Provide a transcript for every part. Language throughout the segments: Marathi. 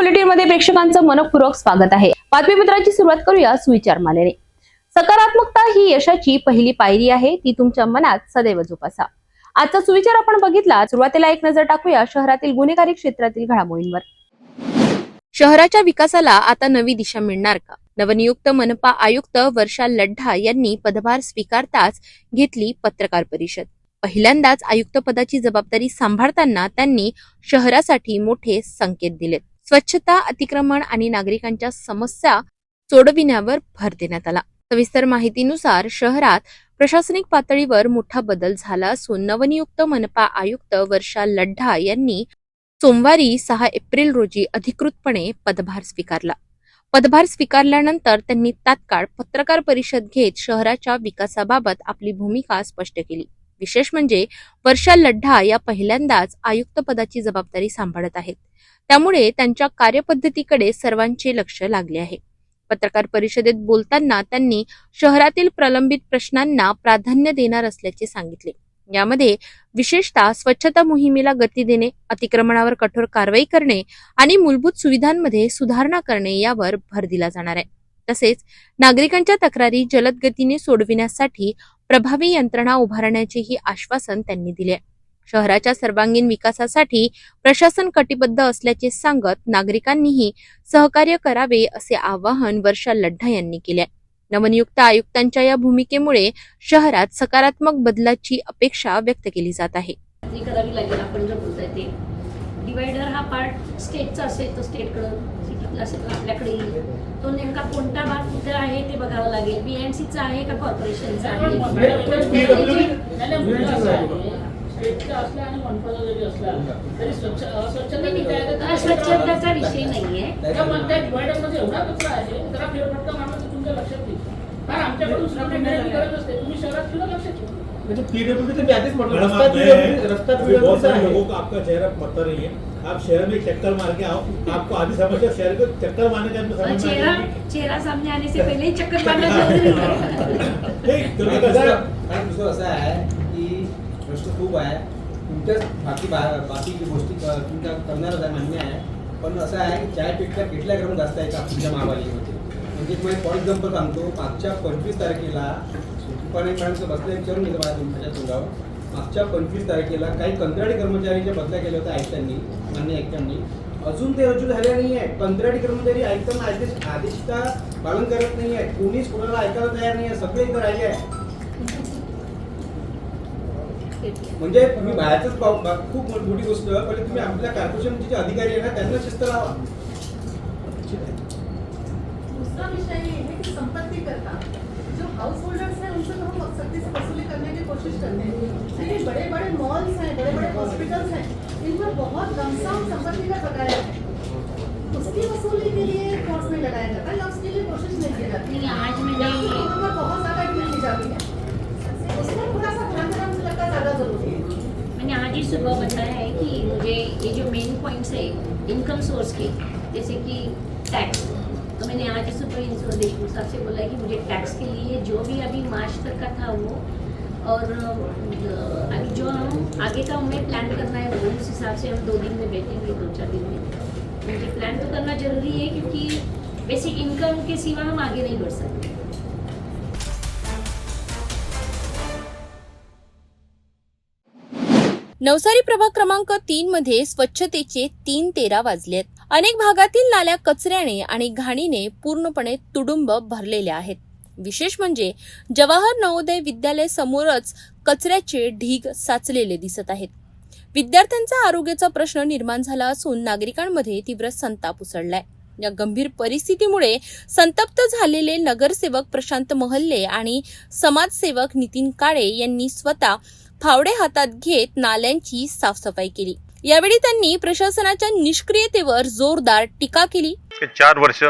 बुलेटिनमध्ये प्रेक्षकांचं मनपूर्वक स्वागत आहे। बातमीपत्राची सुरुवात करूया सुविचार मालेने। सकारात्मकता ही यशाची पहिली पायरी आहे, ती तुमच्या मनात सदैव जोपासा। आजचा सुविचार आपण बघितला। सुरुवातीला एक नजर टाकूया शहरातील गुन्हेगारी क्षेत्रातील घडामोडींवर। शहराच्या विकासाला आता नवी दिशा मिळणार का? नवनियुक्त मनपा आयुक्त वर्षा लढ्ढा यांनी पदभार स्वीकारताच घेतली पत्रकार परिषद। पहिल्यांदाच आयुक्त पदाची जबाबदारी सांभाळताना त्यांनी शहरासाठी मोठे संकेत दिलेत। स्वच्छता, अतिक्रमण आणि नागरिकांच्या समस्या सोडविण्यावर भर देण्यात आला। सविस्तर माहितीनुसार शहरात प्रशासनिक पातळीवर मोठा बदल झाला असून नवनियुक्त मनपा आयुक्त वर्षा लढ्ढा यांनी सोमवारी 6 एप्रिल रोजी अधिकृतपणे पदभार स्वीकारला। पदभार स्वीकारल्यानंतर त्यांनी तात्काळ पत्रकार परिषद घेत शहराच्या विकासाबाबत आपली भूमिका स्पष्ट केली। विशेष म्हणजे वर्षा लढ्ढा या पहिल्यांदाच आयुक्त पदाची जबाबदारी सांभाळत आहेत, त्यामुळे त्यांच्या कार्यपद्धतीकडे सर्वांचे लक्ष लागले आहे। पत्रकार परिषदेत बोलताना त्यांनी शहरातील प्रलंबित प्रश्नांना प्राधान्य देणार असल्याचे सांगितले। यामध्ये विशेषतः स्वच्छता मोहिमेला गती देणे, अतिक्रमणावर कठोर कारवाई करणे आणि मूलभूत सुविधांमध्ये सुधारणा करणे यावर भर दिला जाणार आहे। तसेच नागरिकांच्या तक्रारी जलद गतीने सोडविण्यासाठी प्रभावी यंत्रणा उभारण्याचेही आश्वासन त्यांनी दिले। शहराच्या सर्वांगीण विकासासाठी प्रशासन कटिबद्ध असल्याचे सांगत नागरिकांनीही सहकार्य करावे असे आवाहन वर्षा लढ्ढा यांनी केले। नवनियुक्त आयुक्तांच्या या भूमिकेमुळे शहरात सकारात्मक बदलाची अपेक्षा व्यक्त केली जात आहे। करावी लागेल। आपण जर बोलताय ते डिवायडर हा पार्ट स्टेटचा असेल तर स्टेटकडे, सिटीतला असेल तर आपल्याकडे येईल। तो नेमका कोणता भाग कुठे आहे ते बघावं लागेल। बीएमसीचा आहे का कॉर्पोरेशनचा आहे? अस्वच्छतेचा विषय नाहीये। लोगों को आपका चेहरा पता नहीं है, आप शहर में चक्कर मार के आओ, आपको आधी समझते शहर को चक्कर मारने का चेहरा सामने आने से पहले ही चक्कर मारना जरूरी है। असं आहे की प्रश्न खूप आहे तुमच्याच बाकी गोष्टी तुमच्या करणारच मान्य आहे, पण असं आहे की चायपेक्षा किटल्या ग्राम जास्त आहे का तुमच्या महापालिकेमध्ये? म्हणजे तुम्हाला फॉर एक्झाम्पल सांगतो, मागच्या 25 तारखेला दुपारपर्यंत बसल्या विचारून घेतो माझ्या तुमच्या तोंडावर, मागच्या 25 तारखेला काही कंत्राटी कर्मचाऱ्यांच्या बदल्या केल्या होत्या आयुक्तांनी, मान्य आयुक्तांनी। अजून ते रजू झाले नाही आहे। कंत्राटी कर्मचारी आयुक्तांना आदेशचा पालन करत नाही आहे, कोणीच कोणाला ऐकायला तयार नाही आहे, सगळे इथं राहिले आहे। म्हणजे तुम्ही बाहेरच खूप मोठी गोष्ट, पण तुम्ही आपल्या कॉर्पोरेशनचे जे अधिकारी आहे ना त्यांना शिस्त लावा। दूसरा विषय ये है कि संपत्ति करता जो हाउस होल्डर्स हैं उनसे तो हम सख्ती से वसूली करने की कोशिश करते हैं, लेकिन बड़े बड़े मॉल्स हैं, बड़े बड़े हॉस्पिटल्स हैं, इनमें बहुत लमसम संपत्ति का बकाया है। उसकी वसूली के लिए कोर्ट में लगाया जाता है या उसके लिए कोशिश नहीं की जाती। आज मैंने बहुत ज़्यादा ड्यूटी दी जाती है, उसमें थोड़ा सा ध्यान देना मुझे लगता है ज़्यादा जरूरी है। मैंने आज ही सुबह बताया है कि मुझे ये जो मेन पॉइंट्स है इनकम सोर्स के, जैसे कि टैक्स, तो मैंने आज सुबह इंस्पेक्टर देशमुख साहब से बोला है कि मुझे टैक्स के लिए जो भी अभी मार्च तक का था वो, और अभी जो हम आगे का हमें प्लान करना है वो उस हिसाब से हम 2 दिन में बैठेंगे, 2-4 दिन में। मुझे प्लान तो करना जरूरी है क्योंकि बेसिक इनकम के सिवा हम आगे नहीं बढ़ सकते। नवसारी प्रभाग क्रमांक 3 मध्ये स्वच्छतेचे 3:13 वाजलेत। अनेक भागातील नाल्या कचऱ्याने आणि घाणीने पूर्णपणे तुडुंब भरलेल्या आहेत। विशेष म्हणजे जवाहर नवोदय विद्यालय समोरच कचऱ्याचे ढीग साचलेले दिसत आहेत। विद्यार्थ्यांचा आरोग्याचा प्रश्न निर्माण झाला असून नागरिकांमध्ये तीव्र संताप उसळलाय। या गंभीर परिस्थितीमुळे संतप्त झालेले नगरसेवक प्रशांत महल्ले आणि समाजसेवक नितीन काळे यांनी स्वतः फावडे हातात घेत नाल्यांची साफसफाई केली। यावेळी त्यांनी प्रशासनाच्या निष्क्रियतेवर जोरदार टीका केली। 4 वर्ष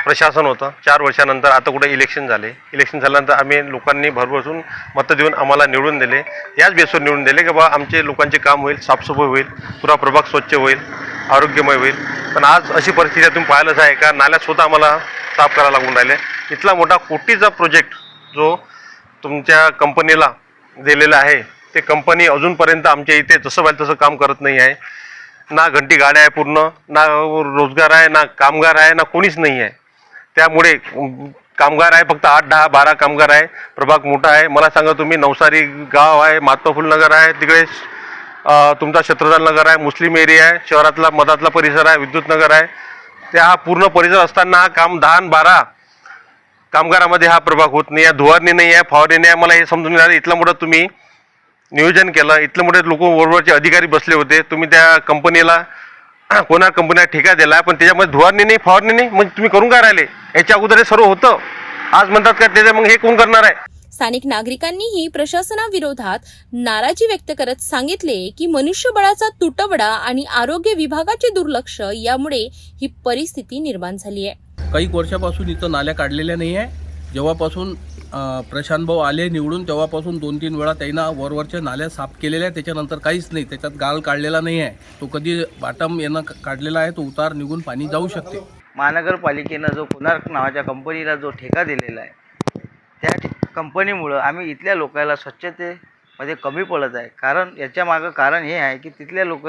प्रशासन होतं, 4 वर्षानंतर आता कुठे इलेक्शन झाले, इलेक्शन झाल्यानंतर आम्ही लोकांनी भरभरून मतं देऊन आम्हाला निवडून दिले। याच बेसवर निवडून दिले की बा आमचे लोकांचे काम होईल, साफसफाई होईल, पुरा प्रभाग स्वच्छ होईल, आरोग्यमय होईल। पण आज अशी परिस्थिती तुम्ही पाहिलंच आहे का नाल्या स्वतः आम्हाला साफ करायला लागून राहिले। इतला मोठा कोटीचा प्रोजेक्ट जो तुमच्या कंपनीला दिलेला आहे, ते कंपनी अजूनपर्यंत आमच्या इथे जसं पाहिजे तसं काम करत नाही आहे। ना घंटी गाड्या आहे पूर्ण, ना रोजगार आहे, ना कामगार आहे, ना कोणीच नाही आहे. त्यामुळे कामगार आहे फक्त 8, 10, 12 कामगार आहे. प्रभाग मोठा आहे. मला सांगा तुम्ही, नवसारी गाव आहे, महात्मा फुले नगर आहे, तिकडे तुमचा शत्रुघ्न नगर आहे, मुस्लिम एरिया आहे, शहरातला मधातला परिसर आहे, विद्युत नगर आहे. त्या पूर्ण परिसर असताना हा काम 10 आणि 12 कामगारामध्ये हा प्रभाग होत नाही आहे. धुवारणी नाही आहे, फवारणी नाही आहे. मला हे समजून नाही आलं. इथलं मोठं तुम्ही नियोजन केलं, इथलं मोठे लोक वरवरचे अधिकारी बसले होते, तुम्ही त्या कंपनीला कोणा कंपनीला ठेका दिला, पण त्याच्यामध्ये धुवारणी नाही, फवारणी नाही, मग तुम्ही करून काय राहिले? याच्या अगोदर हे सर्व होतं. आज म्हणतात का त्याच्या, मग हे कोण करणार आहे? स्थानिक नागरिकांनीही प्रशासनाविरोधात नाराजी व्यक्त करत सांगितले की मनुष्यबळाचा तुटवडा आणि आरोग्य विभागाचे दुर्लक्ष यामुळे ही परिस्थिती निर्माण झाली आहे. काही वर्षापासून इथं नाल्या काढलेल्या नाही आहे. जेव्हापासून प्रशांत भाऊ आले निवडून तेव्हापासून 2-3 वेळा त्यांना वरवरच्या नाल्या साफ केलेल्या आहे. त्याच्यानंतर काहीच नाही. त्याच्यात गाळ काढलेला नाही आहे. तो कधी बाटम यानं काढलेला आहे, तो उतार निघून पाणी जाऊ शकते. महानगरपालिकेनं जो कोणार्क नावाच्या कंपनीला जो ठेका दिलेला आहे, त्या कंपनीमुळं आम्ही इथल्या लोकांना स्वच्छतेमध्ये कमी पडत आहे. कारण याच्या मागं कारण हे आहे की तिथले लोक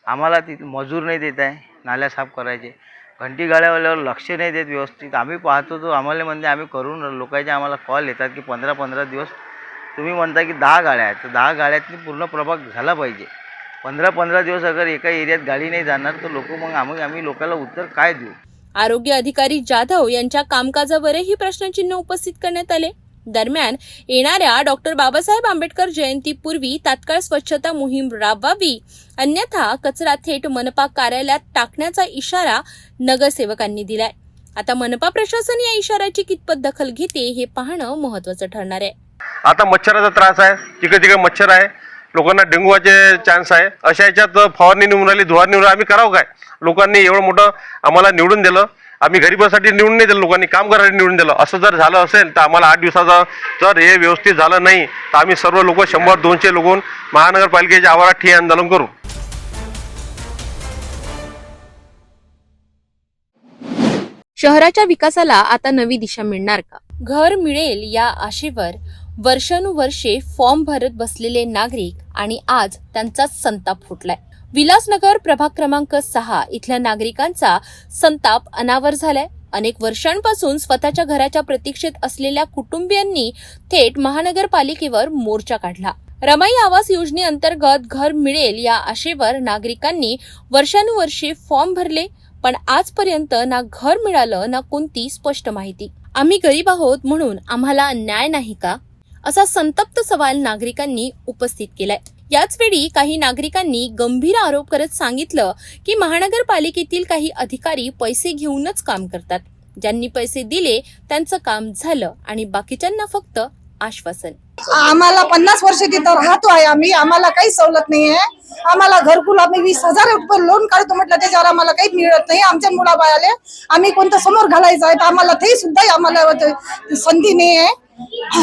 आम्हाला मजूर नाही देत आहे नाल्या साफ करायचे. घंटी गाड्यावाल्यावर लक्ष नाही देत व्यवस्थित. आम्ही पाहतो तो आम्हाला म्हणते आम्ही करून लोकांचे आम्हाला कॉल येतात की 15-15 दिवस तुम्ही म्हणता की 10 गाड्या आहेत, तर 10 गाड्यातनी पूर्ण प्रभाग झाला पाहिजे. 15-15 दिवस अगर एका एरियात गाडी नाही जाणार तर लोक मग आम्ही लोकांना उत्तर काय देऊ? आरोग्य अधिकारी जाधव यांच्या कामकाजावरही प्रश्नचिन्ह उपस्थित करण्यात आले. दरम्यान येणाऱ्या डॉक्टर बाबासाहेब आंबेडकर जयंतीपूर्वी तात्काळ स्वच्छता मोहीम राबवावी, अन्यथा कचरा थेट मनपा कार्यालयात टाकण्याचा इशारा नगरसेवकांनी दिलाय. आता मनपा प्रशासन या इशाऱ्याची कितपत दखल घेते हे पाहणं महत्त्वाचं ठरणार आहे. आता मच्छराचा त्रास आहे, तिकडे मच्छर आहे, लोकांना डेंगूचे चान्स आहे. अशा याच्यात फवारणी निवडून राहिली, धुवारणी निवडून, आम्ही करावं काय? लोकांनी एवढं मोठं आम्हाला निवडून दिलं, आम्ही गरिबासाठी निवडून नाही दिलं, लोकांनी काम करायला निवडून दिलं. असं जर झालं असेल तर आम्हाला 8 दिवसाचं जर हे व्यवस्थित झालं नाही तर आम्ही सर्व लोक 100-200 लोक महानगरपालिकेच्या आवारात ठिय्या आंदोलन करू. शहराच्या विकासाला आता नवी दिशा मिळणार का? घर मिळेल या आशेवर वर्षानुवर्षे फॉर्म भरत बसलेले नागरिक आणि आज त्यांचा संताप फुटलाय. विलासनगर प्रभाग क्रमांक 6 इथल्या नागरिकांचा संताप अनावर झालाय. अनेक वर्षांपासून स्वतःच्या घराच्या प्रतीक्षेत असलेल्या कुटुंबियांनी थेट महानगरपालिकेवर मोर्चा काढला. रमाई आवास योजनेअंतर्गत घर मिळेल या आशेवर नागरिकांनी वर्षानुवर्षे फॉर्म भरले, पण आजपर्यंत ना घर मिळालं ना कोणती स्पष्ट माहिती. आम्ही गरीब आहोत म्हणून आम्हाला न्याय नाही का, असा संतप्त सवाल नागरिकांनी उपस्थित केलाय. याचवेळी काही नागरिकांनी गंभीर आरोप करत सांगितलं की महानगरपालिकेतील काही अधिकारी पैसे घेऊनच काम करतात. ज्यांनी पैसे दिले त्यांचं काम झालं आणि बाकीच्यांना फक्त आश्वासन. आम्हाला 50 वर्ष तिथं राहतो आहे आम्ही, आम्हाला काही सवलत नाही आहे. आम्हाला घरकुल आम्ही 20,000 रुपये लोन काढतो म्हटलं, त्याच्यावर आम्हाला काही मिळत नाही. आमच्या मुलाबाळाले आम्ही कोणतं समोर घालायचं आहे तर आम्हाला ते सुद्धा आम्हाला संधी नाही आहे.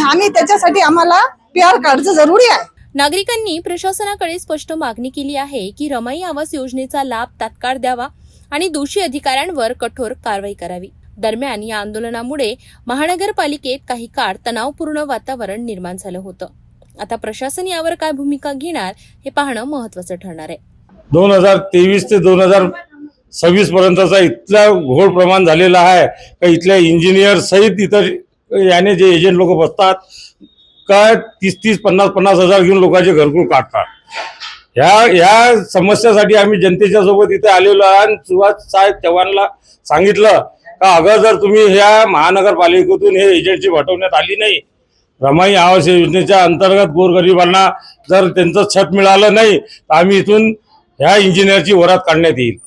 आम्ही त्याच्यासाठी आम्हाला PR कार्डचं जरुरी आहे. नागरिकांनी प्रशासनाकडे स्पष्ट मागणी केली आहे की रमाई आवास योजनेचा लाभ तात्काळ द्यावा आणि दोषी अधिकाऱ्यांवर कठोर कारवाई करावी. दरम्यान या आंदोलनामुळे महानगरपालिकेत काही काळ तणावपूर्ण वातावरण निर्माण झालं होतं. आता प्रशासन यावर काय भूमिका घेणार हे पाहणं महत्त्वाचं ठरणार आहे. 2023 ते 2026 पर्यंतचा इथला घोळ प्रमाण झालेला आहे का इथल्या इंजिनियर सहित इतर याने जे एजंट लोक बसतात का 30-30, 50-50 हजार घेऊन लोकांचे घरकुल काढतात. ह्या समस्यासाठी आम्ही जनतेच्या सोबत इथे आलेलो आहे आणि सुभाष साहेब चव्हाणला सांगितलं का अगर जर तुम्ही ह्या महानगरपालिकेतून हे एजंटची हटवण्यात आली नाही, रमाई आवास योजनेच्या अंतर्गत गोरगरिबांना जर त्यांचं छत मिळालं नाही तर आम्ही इथून ह्या इंजिनियरची वरात काढण्यात येईल.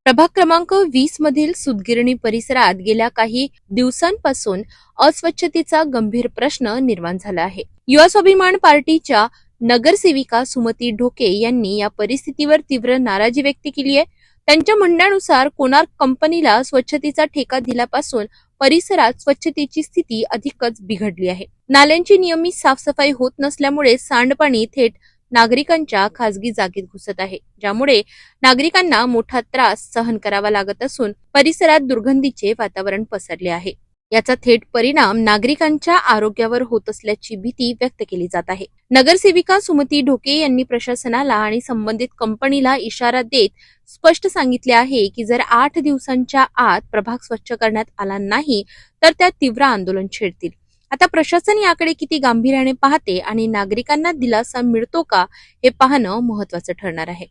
प्रभाग क्रमांक 20 मधील सुतगिरणी परिसरात गेल्या काही दिवसांपासून अस्वच्छतेचा गंभीर प्रश्न निर्माण झाला आहे. युवा स्वाभिमान पार्टीच्या नगरसेविका सुमती ढोके यांनी या परिस्थितीवर तीव्र नाराजी व्यक्त केली आहे. त्यांच्या म्हणण्यानुसार कोणार्क कंपनीला स्वच्छतेचा ठेका दिल्यापासून परिसरात स्वच्छतेची स्थिती अधिकच बिघडली आहे. नाल्यांची नियमित साफसफाई होत नसल्यामुळे सांडपाणी थेट नागरिकांच्या खासगी जागेत घुसत आहे, ज्यामुळे नागरिकांना मोठा त्रास सहन करावा लागत असून परिसरात दुर्गंधीचे वातावरण पसरले आहे. याचा थेट परिणाम नागरिकांच्या आरोग्यावर होत असल्याची भीती व्यक्त केली जात आहे. नगरसेविका सुमती ढोके यांनी प्रशासनाला आणि संबंधित कंपनीला इशारा देत स्पष्ट सांगितले आहे की जर 8 दिवसांच्या आत प्रभाग स्वच्छ करण्यात आला नाही तर त्या तीव्र आंदोलन छेडतील. आता प्रशासन याकडे किती गांभीर्याने पाहते आणि नागरिकांना दिलासा मिळतो का हे पाहणं महत्त्वाचं ठरणार आहे.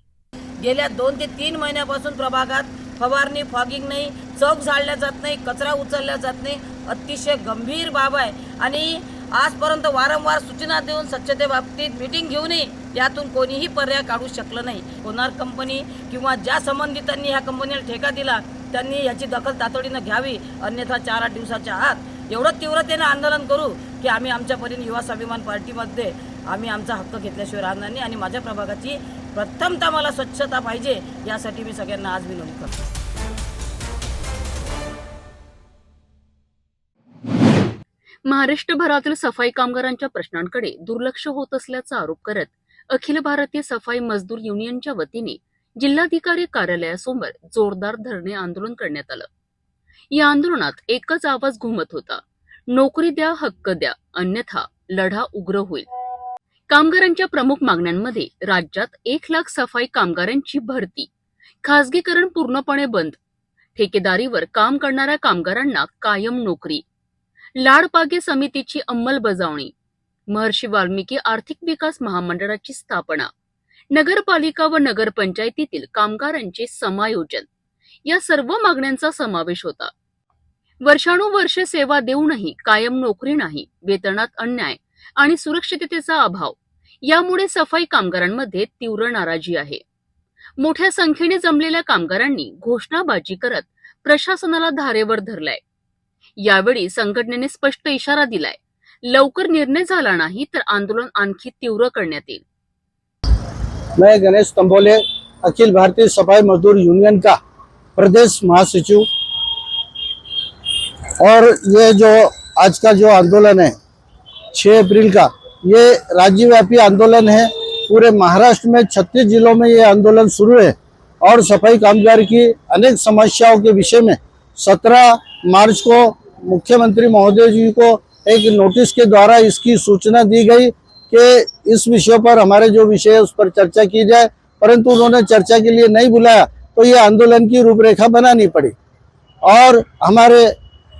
गेल्या 2 ते 3 महिन्यापासून प्रभागात फवारणी फॉगिंग नाही, चौक झाडल्या जात नाही, कचरा उचलल्या जात नाही. अतिशय गंभीर बाब आहे आणि आजपर्यंत वारंवार सूचना देऊन स्वच्छतेबाबतीत मीटिंग घेऊनही यातून कोणीही पर्याय काढू शकलं नाही. कोणार कंपनी किंवा ज्या संबंधितांनी ह्या कंपनीला ठेका दिला त्यांनी याची दखल तातडीनं घ्यावी, अन्यथा 4-8 दिवसाच्या आत एवढं तीव्रतेनं आंदोलन करू की आम्ही आमच्या परीने युवा स्वाभिमान पार्टीमध्ये आम्ही आमचा हक्क घेतल्याशिवाय राहणार नाही आणि माझ्या प्रभागाची प्रथमतः मला स्वच्छता पाहिजे यासाठी मी सगळ्यांना आज विनंती करतो. महाराष्ट्रभरातील सफाई कामगारांच्या प्रश्नांकडे दुर्लक्ष होत असल्याचा आरोप करत अखिल भारतीय सफाई मजदूर युनियनच्या वतीने जिल्हाधिकारी कार्यालयासमोर जोरदार धरणे आंदोलन करण्यात आलं. या आंदोलनात एकच आवाज घुमत होता, नोकरी द्या, हक्क द्या, अन्यथा लढा उग्र होईल. कामगारांच्या प्रमुख मागण्यांमध्ये राज्यात 1 लाख सफाई कामगारांची भरती, खासगीकरण पूर्णपणे बंद, ठेकेदारीवर काम करणाऱ्या कामगारांना कायम नोकरी, लाडपागे समितीची अंमलबजावणी, महर्षी वाल्मिकी आर्थिक विकास महामंडळाची स्थापना, नगरपालिका व नगरपंचायतीतील कामगारांचे समायोजन या सर्व मागण्यांचा समावेश होता. वर्षानुवर्षे सेवा देऊनही कायम नोकरी नाही, वेतनात अन्याय आणि सुरक्षिततेचा अभाव यामुळे सफाई कामगारांमध्ये तीव्र नाराजी आहे. मोठ्या संख्येने जमलेल्या कामगारांनी घोषणाबाजी करत प्रशासनाला धारेवर धरलाय. यावेळी संघटनेने स्पष्ट इशारा दिलाय, लवकर निर्णय झाला नाही तर आंदोलन आणखी तीव्र करण्यात येईल. मैं गणेश तंबोले, अखिल भारतीय सफाई मजदूर यूनियन का प्रदेश महासचिव, और ये जो आज का जो आंदोलन है 6 अप्रैल का, ये राज्यव्यापी आंदोलन है. पूरे महाराष्ट्र में 36 जिलों में ये आंदोलन शुरू है और सफाई कामगार की अनेक समस्याओं के विषय में 17 मार्च को मुख्यमंत्री महोदय जी को एक नोटिस के द्वारा इसकी सूचना दी गई कि इस विषय पर हमारे जो विषय है उस पर चर्चा की जाए, परंतु उन्होंने चर्चा के लिए नहीं बुलाया तो ये आंदोलन की रूपरेखा बनानी पड़ी. और हमारे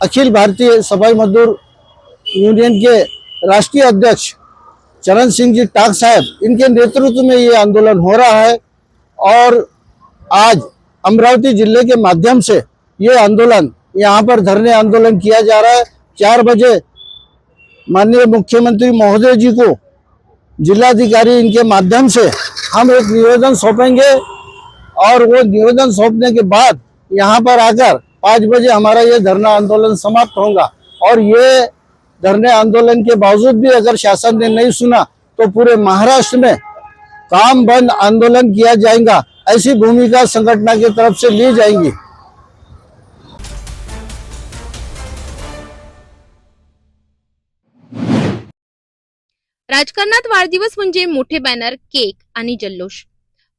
अखिल भारतीय सफाई मजदूर यूनियन के राष्ट्रीय अध्यक्ष चरण सिंह जी टाक साहब, इनके नेतृत्व में ये आंदोलन हो रहा है. और आज अमरावती जिले के माध्यम से ये आंदोलन यहाँ पर धरने आंदोलन किया जा रहा है. 4 बजे माननीय मुख्यमंत्री महोदय जी को जिलाधिकारी इनके माध्यम से हम एक निवेदन सौंपेंगे और वो निवेदन सौंपने के बाद यहाँ पर आकर 5 बजे हमारा ये धरना आंदोलन समाप्त होगा. और ये धरने आंदोलन के बावजूद भी अगर शासन ने नहीं सुना तो पूरे महाराष्ट्र में काम बंद आंदोलन किया जाएगा, ऐसी भूमिका संगठन की तरफ से ली जाएगी. राजकारणात वाढदिवस म्हणजे मोठे बॅनर, केक आणि जल्लोष.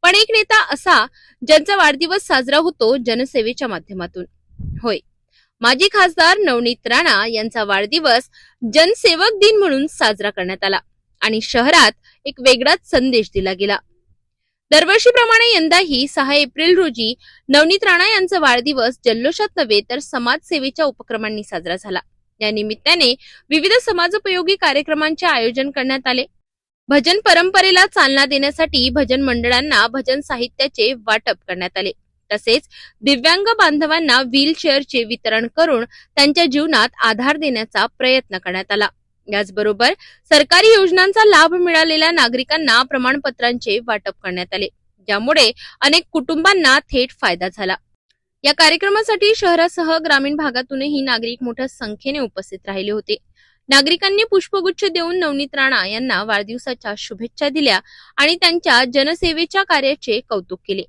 पण एक नेता असा ज्यांचा वाढदिवस साजरा होतो जनसेवेच्या माध्यमातून. होय, माजी खासदार नवनीत राणा यांचा वाढदिवस जनसेवक दिन म्हणून साजरा करण्यात आला आणि शहरात एक वेगळाच संदेश दिला गेला. दरवर्षीप्रमाणे यंदाही 6 एप्रिल रोजी नवनीत राणा यांचा वाढदिवस जल्लोषात नव्हे तर समाजसेवेच्या उपक्रमांनी साजरा झाला. या निमित्ताने विविध समाजोपयोगी कार्यक्रमांचे आयोजन करण्यात आले. भजन परंपरेला चालना देण्यासाठी भजन मंडळांना भजन साहित्याचे वाटप करण्यात आले. तसेच दिव्यांग बांधवांना व्हीलचेअरचे वितरण करून त्यांच्या जीवनात आधार देण्याचा प्रयत्न करण्यात आला. याचबरोबर सरकारी योजनांचा लाभ मिळालेल्या नागरिकांना प्रमाणपत्रांचे वाटप करण्यात आले, ज्यामुळे अनेक कुटुंबांना थेट फायदा झाला. या कार्यक्रमासाठी शहरासह ग्रामीण भागातूनही नागरिक मोठ्या संख्येने उपस्थित राहिले होते. नागरिकांनी पुष्पगुच्छ देऊन नवनीत राणा यांना वाढदिवसाच्या शुभेच्छा दिल्या आणि त्यांच्या जनसेवेच्या कार्याचे कौतुक केले.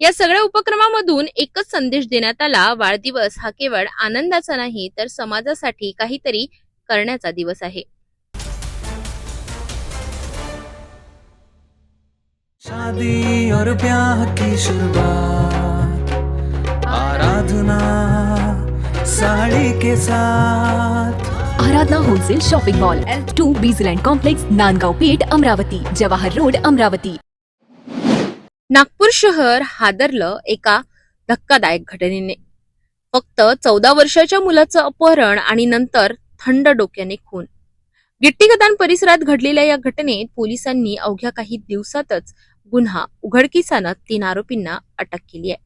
या सगळ्या उपक्रमामधून एकच संदेश देण्यात आला, वाढदिवस हा केवळ आनंदाचा नाही तर समाजासाठी काहीतरी करण्याचा दिवस आहे. शादी और ब्याह की शुरुआत, आराधना साड़ी के के साथ। Aradhana wholesale shopping mall L2 Bijland complex Nandgaon Peth Amravati Jawahar road Amravati. Nagpur शहर हादरलं एका धक्कादायक घटनेने। फक्त 14 वर्षाच्या मुलाचं अपहरण आणि नंतर थंड डोक्याने खून। गिट्टीगदान परिसरात घडलेल्या या घटनेत पोलिसांनी अवघ्या काही दिवसातच गुन्हा उघडकीस आणत 3 आरोपींना अटक केली आहे।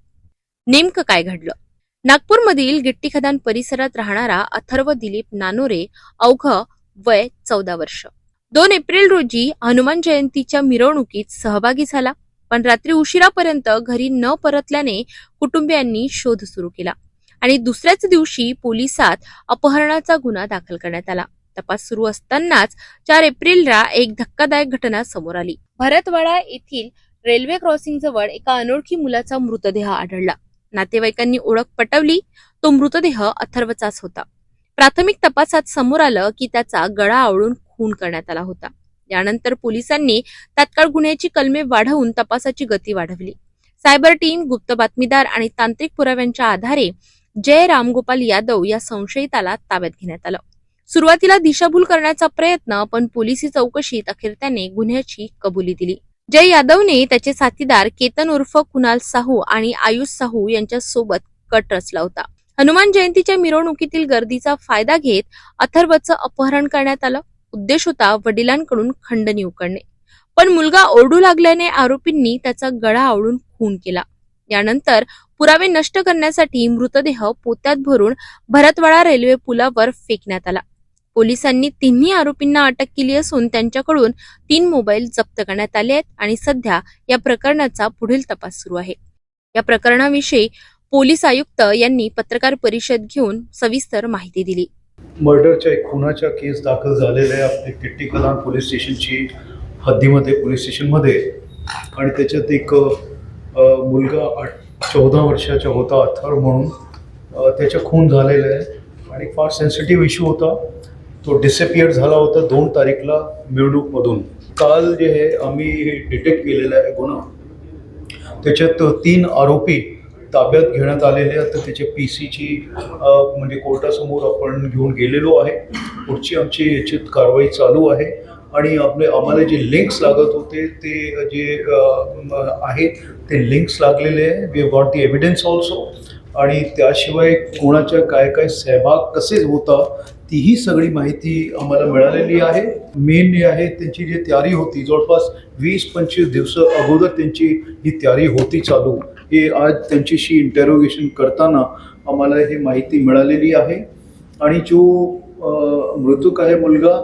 नेमकं काय घडलं? नागपूरमधील गिट्टीखदान परिसरात राहणारा अथर्व दिलीप नानोरे अवघं वय 14 वर्ष 2 एप्रिल रोजी हनुमान जयंतीच्या मिरवणुकीत सहभागी झाला, पण रात्री उशिरापर्यंत घरी न परतल्याने कुटुंबियांनी शोध सुरू केला आणि दुसऱ्याच दिवशी पोलिसात अपहरणाचा गुन्हा दाखल करण्यात आला। तपास सुरू असतानाच 4 एप्रिलला एक धक्कादायक घटना समोर आली। भरतवाडा येथील रेल्वे क्रॉसिंग जवळ एका अनोळखी मुलाचा मृतदेह आढळला। नातेवाईकांनी ओळख पटवली, तो मृतदेह अथर्वचाच होता। प्राथमिक तपासात समोर आलं की त्याचा गळा आवळून खून करण्यात आला होता। यानंतर पोलिसांनी तात्काळ गुन्ह्याची कलमे वाढवून तपासाची गती वाढवली। सायबर टीम, गुप्त बातमीदार आणि तांत्रिक पुराव्यांच्या आधारे जय रामगोपाल यादव या संशयिताला ताब्यात घेण्यात आलं। सुरुवातीला दिशाभूल करण्याचा प्रयत्न, पण पोलिसी चौकशीत अखेर त्याने गुन्ह्याची कबुली दिली। जय यादवने त्याचे साथीदार केतन उर्फ कुणाल साहू आणि आयुष साहू यांच्या सोबत कट रचला होता। हनुमान जयंतीच्या मिरवणुकीतील गर्दीचा फायदा घेत अथर्वचं अपहरण करण्यात आलं। उद्देश होता वडिलांकडून खंडणी उकळणे, पण मुलगा ओरडू लागल्याने आरोपींनी त्याचा गळा आवळून खून केला। यानंतर पुरावे नष्ट करण्यासाठी मृतदेह पोत्यात भरून भरतवाडा रेल्वे पुलावर फेकण्यात आला। पोलिसांनी तिन्ही आरोपींना अटक केली असून त्यांच्याकडून 3 मोबाईल जप्त करण्यात आले आहेत आणि सध्या या प्रकरणाचा पुढील तपास सुरू आहे। या प्रकरणाविषयी पोलीस आयुक्त यांनी पत्रकार परिषद घेऊन सविस्तर माहिती दिली। मर्डरच्या एक खुनाच्या केस दाखल झालेल्या आहे आपल्या गिट्टीकदान पोलीस स्टेशनची हद्दीमध्ये, पोलीस स्टेशनमध्ये, आणि त्याच्यात एक मुलगा 14 वर्षाचा होता अथर्व म्हणून, त्याचा खून झालेला आहे आणि फार सेन्सिटिव्ह इश्यू होता। तो डिसअपियर झाला होता 2 तारीखला मिरवणूकमधून। काल जे आहे आम्ही डिटेक्ट केलेला आहे गुन्हा, त्याच्यात 3 आरोपी ताब्यात घेण्यात आलेले आहेत। तर त्याचे PCची म्हणजे कोर्टासमोर आपण घेऊन गेलेलो आहे। पुढची आमची याच्यात कारवाई चालू आहे आणि आम्हाला जे लिंक्स लागत होते ते जे आहेत ते लिंक्स लागलेले आहे। We have got the evidence also, आणि त्याशिवाय कोणाच्या काय काय सहभाग कसे होता तीही सगळी माहिती आम्हाला मिळालेली आहे। मेन जे आहे त्यांची जी तयारी होती, जवळपास 20-25 दिवस अगोदर त्यांची ही तयारी होती चालू। हे आज त्यांच्याशी इंटरोगेशन करताना आम्हाला ही माहिती मिळालेली आहे। आणि जो मृतक आहे मुलगा,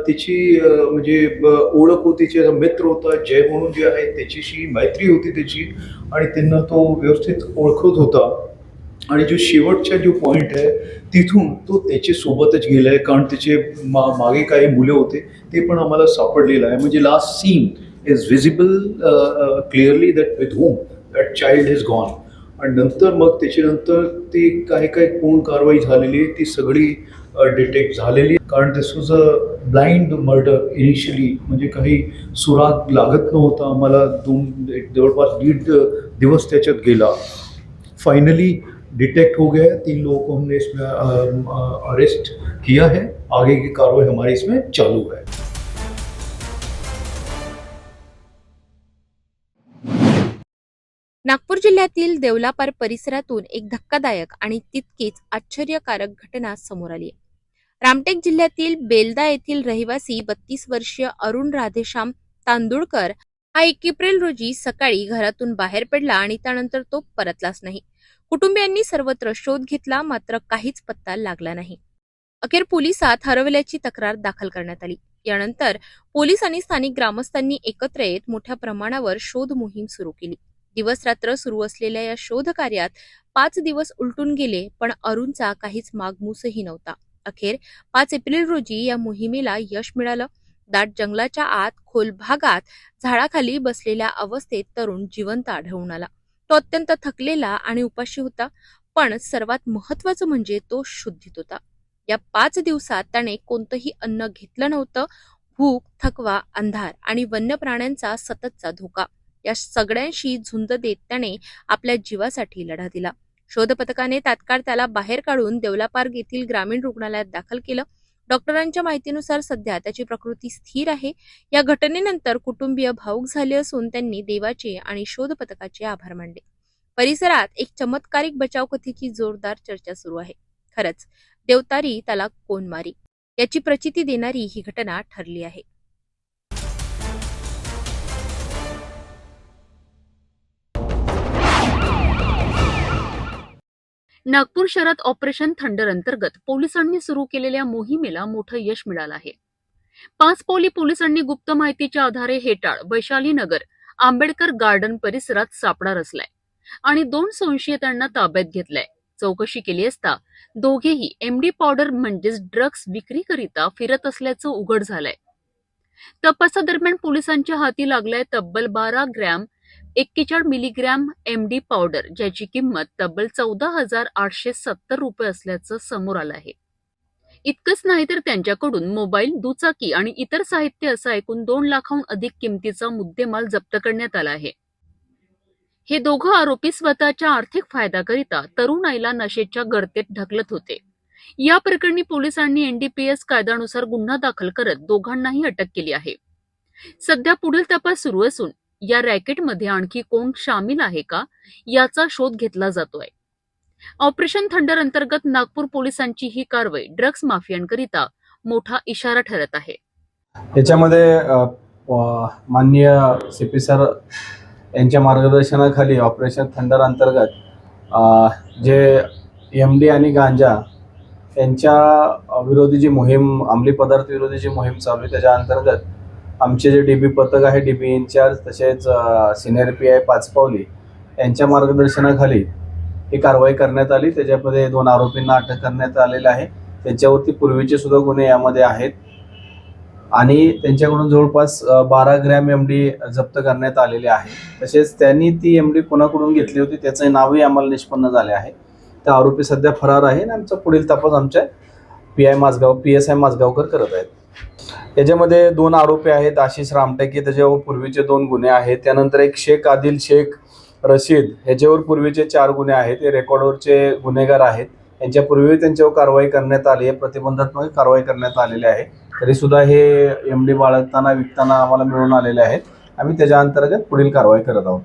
त्याची म्हणजे ओळख होती, त्याचा मित्र होता जय म्हणून जे आहे, त्याच्याशी मैत्री होती त्याची आणि त्यांना तो व्यवस्थित ओळखत होता। आणि जो शेवटचा जो पॉईंट आहे तिथून तो त्याच्या सोबतच गेला आहे, कारण त्याचे मागे काही मुले होते ते पण आम्हाला सापडलेलं आहे। म्हणजे last scene is visible clearly that with home that child is gone. आणि नंतर मग त्याच्यानंतर ते काय काय कोण कारवाई झालेली आहे ती सगळी डिटेक्ट झालेली, कारण this was a blind murder initially, म्हणजे काही सुराग लागत नव्हता आम्हाला। जवळपास 1.5 दिवस त्याच्यात गेला। फाइनली डिटेक्ट हो गया है, 3 लोगों को हमने इसमें अरेस्ट किया है। आगे की कार्रवाई हमारी इसमें चालू है। नागपूर जिल्ह्यातील देवलापार परिसरातून एक धक्कादायक आणि तितकीच आश्चर्यकारक घटना समोर आली आहे। रामटेक जिल्ह्यातील बेलदा येथील रहिवासी 32 वर्षीय अरुण राधेश्याम तांदुळकर हा 1 एप्रिल रोजी सकाळी घरातून बाहेर पडला आणि त्यानंतर तो परतलाच नाही। कुटुंबियांनी सर्वत्र शोध घेतला, मात्र काहीच पत्ता लागला नाही। अखेर पोलिसात हरवल्याची तक्रार दाखल करण्यात आली। यानंतर पोलीस आणि स्थानिक ग्रामस्थांनी एकत्र येत मोठ्या प्रमाणावर शोध मोहीम सुरू केली। दिवस रात्र सुरू असलेल्या या शोध कार्यात 5 दिवस उलटून गेले, पण अरुणचा काहीच मागमूसही नव्हता। अखेर 5 एप्रिल रोजी या मोहिमेला यश मिळालं। दाट जंगलाच्या आत खोल भागात झाडाखाली बसलेल्या अवस्थेत तरुण जिवंत आढळून आला। तो अत्यंत थकलेला आणि उपाशी होता, पण सर्वात महत्त्वाचं म्हणजे तो शुद्धीत होता। या 5 दिवसात त्याने कोणतंही अन्न घेतलं नव्हतं। भूक, थकवा, अंधार आणि वन्य प्राण्यांचा सततचा धोका या सगळ्यांशी झुंज देत त्याने आपल्या जीवासाठी लढा दिला। शोध पथकाने तात्काळ त्याला बाहेर काढून देवला पार्क येथील ग्रामीण रुग्णालयात दाखल केलं. डॉक्टरांच्या माहितीनुसार सध्या त्याची प्रकृती स्थिर आहे. या घटनेनंतर कुटुंबीय भावूक झाले असून त्यांनी देवाचे आणि शोध पथकाचे आभार मानले. परिसरात एक चमत्कारिक बचाव कथेची जोरदार चर्चा सुरू आहे. खरंच देवतारी त्याला कोण मारी याची प्रचिती देणारी ही घटना ठरली आहे. नागपूर शहरात ऑपरेशन थंडर अंतर्गत पोलिसांनी सुरू केलेल्या मोहिमेला मोठं यश मिळालं आहे. 5 पोलिसांनी गुप्त माहितीच्या आधारे हेटाळ, वैशाली नगर, आंबेडकर गार्डन परिसरात सापळा रचलाय आणि 2 संशयितांना ताब्यात घेतलंय. चौकशी केली असता दोघेही एमडी पावडर म्हणजेच ड्रग्ज विक्रीकरिता फिरत असल्याचं उघड झालंय. तपासादरम्यान पोलिसांच्या हाती लागलाय तब्बल 12 ग्रॅम 41 मिलीग्रॅम एमडी पावडर, ज्याची किंमत तब्बल 14,870 रुपये असल्याचं समोर आलं आहे. इतकंच नाही तर त्यांच्याकडून मोबाईल, दुचाकी आणि इतर साहित्य असा एकूण 2 लाखाहून अधिक किमतीचा मुद्देमाल जप्त करण्यात आला आहे. हे दोघं आरोपी स्वतःच्या आर्थिक फायद्याकरिता तरुणाईला नशेच्या गर्तेत ढकलत होते. या प्रकरणी पोलिसांनी एनडीपीएस कायद्यानुसार गुन्हा दाखल करत दोघांनाही अटक केली आहे. सध्या पुढील तपास सुरू असून या रॅकेटमध्ये आणखी कोण सामील आहे का याचा शोध घेतला जातोय. ऑपरेशन थंडर अंतर्गत नागपूर पोलिसांची ही कारवाई ड्रग्ज माफियांकरिता मोठा इशारा ठरत आहे. याच्यामध्ये माननीय सीपी सर यांच्या मार्गदर्शनाखाली ऑपरेशन थंडर अंतर्गत जे एमडी आणि गांजा यांच्या विरोधी जी मोहीम, अंमली पदार्थ विरोधी जी मोहीम चालू आहे, त्याच्या अंतर्गत आमचे जे डीबी पथक आहे, डीबी इन्चार्ज, तसेच सिनियर पीआय पाचपावली यांच्या मार्गदर्शनाखाली ही कारवाई करण्यात आली. त्याच्यामध्ये 2 आरोपींना अटक करण्यात आलेलं आहे. त्यांच्यावरती पूर्वीचे सुद्धा गुन्हे यामध्ये आहेत आणि त्यांच्याकडून जवळपास 12 ग्रॅम एमडी जप्त करण्यात आलेले आहे. तसेच त्यांनी ती एमडी कोणाकडून घेतली होती त्याचे नावही आम्हाला निष्पन्न झाले आहे. तर आरोपी सध्या फरार आहे आणि आमचा पुढील तपास आमच्या PSI माझगावकर करत आहेत. याच्यामध्ये 2 आरोपी आहेत. आशिष रामटेके, त्याच्यावर पूर्वीचे 2 गुन्हे आहेत. त्यानंतर एक शेख आदिल शेख रशीद, ह्याच्यावर पूर्वीचे 4 गुन्हे आहेत. हे रेकॉर्डवरचे गुन्हेगार आहेत. यांच्यापूर्वी त्यांच्यावर कारवाई करण्यात आली आहे, प्रतिबंधात्मक कारवाई करण्यात आलेली आहे. तरी सुद्धा हे एमडी बाळगताना विकताना आम्हाला मिळून आलेले आहेत. आम्ही त्याच्या अंतर्गत पुढील कारवाई करत आहोत.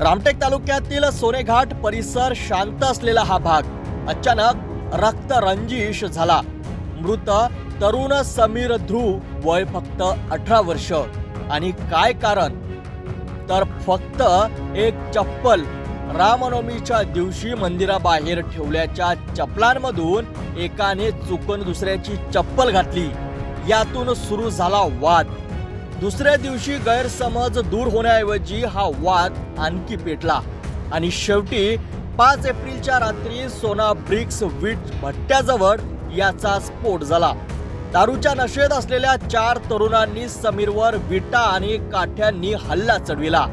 रामटेक तालुक्यातील सोनेघाट परिसर शांत असलेला हा भाग अचानक रक्तरंजिश झाला. मृत तरुण समीर ध्रुव, वय फक्त 18 वर्ष. आणि काय कारण? तर फक्त एक चप्पल. रामनवमीच्या दिवशी मंदिराबाहेर ठेवल्याच्या चप्पलांमधून एकाने चुकून दुसऱ्याची चप्पल घातली. यातून सुरू झाला वाद. दुसऱ्या दिवशी गैरसमज दूर होण्याऐवजी हा वाद आणखी पेटला आणि शेवटी 5 एप्रिलच्या रात्री सोना ब्रिक्स वीट भट्ट्याजवळ याचा स्फोट झाला. दारूच्या नशेत असलेल्या 4 तरुणांनी समीरवर विटा आणि काठ्यांनी हल्ला चढविला.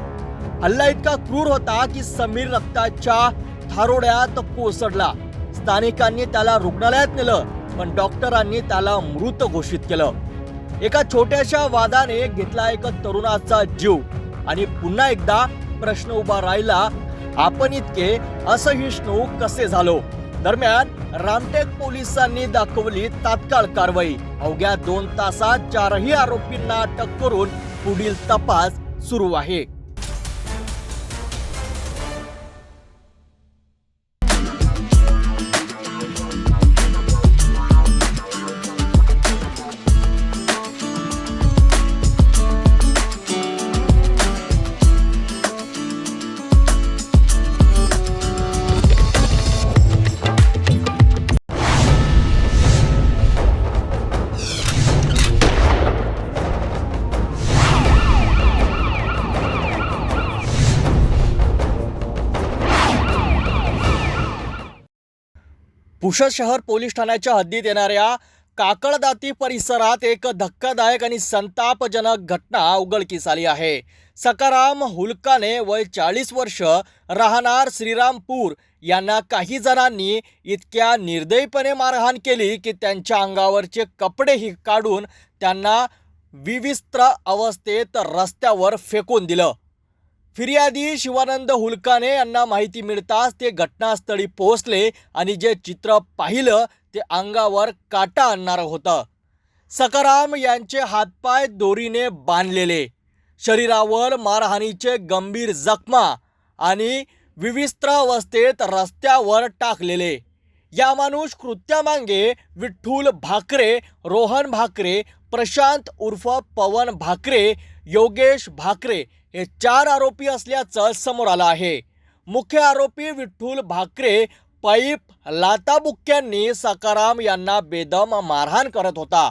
हल्ला इतका क्रूर होता की समीर रक्ताच्या थारोड्यात कोसळला. स्थानिकांनी त्याला रुग्णालयात नेलं, पण डॉक्टरांनी त्याला मृत घोषित केलं. एका छोट्याशा वादाने घेतला एक तरुणाचा जीव. आणि पुन्हा एकदा प्रश्न उभा राहिला, आपण इतके असहिष्णू कसे झालो? दरम्यान रामटेक पोलिसांनी दाखवली तात्काळ कारवाई. अवघ्या 2 तासात 4ही आरोपींना अटक करून पुढील तपास सुरू आहे. पुसद शहर पोलीस ठाण्याच्या हद्दीत येणाऱ्या काकळदाती परिसरात एक धक्कादायक आणि संतापजनक घटना उघडकीस आली आहे. सकाराम हुलकाने वय 40 वर्ष राहणार श्रीरामपूर यांना काही जणांनी इतक्या निर्दयीपणे मारहाण केली की त्यांच्या अंगावरचे कपडेही काढून त्यांना विविस्त्र अवस्थेत रस्त्यावर फेकून दिलं. फिर्यादी शिवानंद हुलकाने यांना माहिती मिळताच ते घटनास्थळी पोहोचले आणि जे चित्र पाहिलं ते अंगावर काटा आणणारं होतं. सकाराम यांचे हातपाय दोरीने बांधलेले, शरीरावर मारहाणीचे गंभीर जखमा आणि विविस्त्र अवस्थेत रस्त्यावर टाकलेले. या माणूस कृत्यामागे विठ्ठल भाकरे, रोहन भाकरे, प्रशांत उर्फ पवन भाकरे, योगेश भाकरे हे 4 आरोपी असल्याचं समोर आलं आहे. मुख्य आरोपी विठ्ठल भाकरे पाईप लाताबुक्क्यांनी सकाराम यांना बेदम मारहाण करत होता.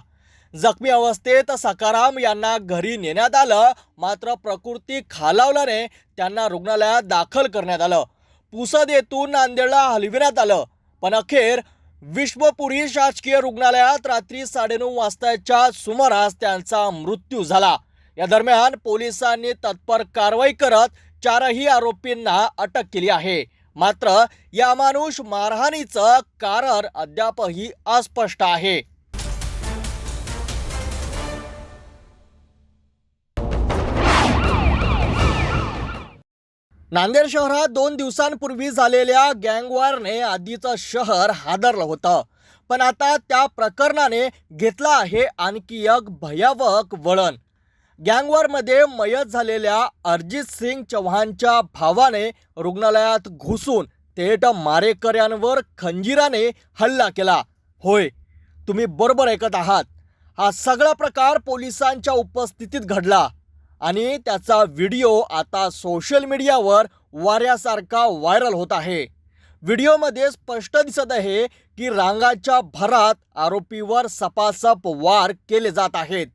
जखमी अवस्थेत सकाराम यांना घरी नेण्यात आलं, मात्र प्रकृती खालावल्याने त्यांना रुग्णालयात दाखल करण्यात आलं. पुसद येथून नांदेडला हलविण्यात आलं, पण अखेर विश्वपुरी शासकीय रुग्णालयात रात्री 9:30 वाजताच्या सुमारास त्यांचा मृत्यू झाला. या दरम्यान पोलिसांनी तत्पर कारवाई करत 4ही आरोपींना अटक केली आहे. मात्र या माणूस मारहाणीचं कारण अद्यापही अस्पष्ट आहे. नांदेड शहरात 2 दिवसांपूर्वी झालेल्या गँगवॉरने आधीचं शहर हादरलं होतं, पण आता त्या प्रकरणाने घेतला आहे आणखी एक भयावह वळण. गँगवॉरमध्ये मयत झालेल्या अरिजित सिंग चौहानच्या भावाने रुग्णालयात घुसून थेट मारेकऱ्यांवर खंजिराने हल्ला केला. होय, तुम्ही बरोबर ऐकत आहात. हा सगळा प्रकार पोलिसांच्या उपस्थितीत घडला आणि त्याचा व्हिडिओ आता सोशल मीडियावर वाऱ्यासारखा व्हायरल होत आहे. व्हिडिओमध्ये स्पष्ट दिसत आहे की रांगाच्या भरात आरोपीवर सपासप वार केले जात आहेत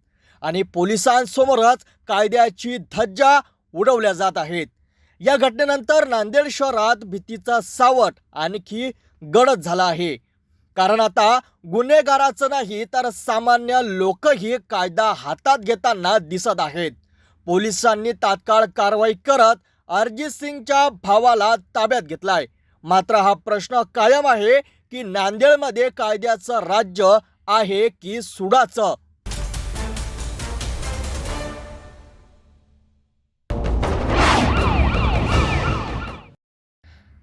आणि पोलिसांसमोरच कायद्याची धज्जा उडवल्या जात आहेत. या घटनेनंतर नांदेड शहरात भीतीचा सावट आणखी गडद झाला आहे. कारण आता गुन्हेगाराचं नाही तर सामान्य लोकही कायदा हातात घेताना दिसत आहेत. पोलिसांनी तात्काळ कारवाई करत अरिजित सिंगच्या भावाला ताब्यात घेतलाय. मात्र हा प्रश्न कायम आहे की नांदेडमध्ये कायद्याचं राज्य आहे की सुडाचं.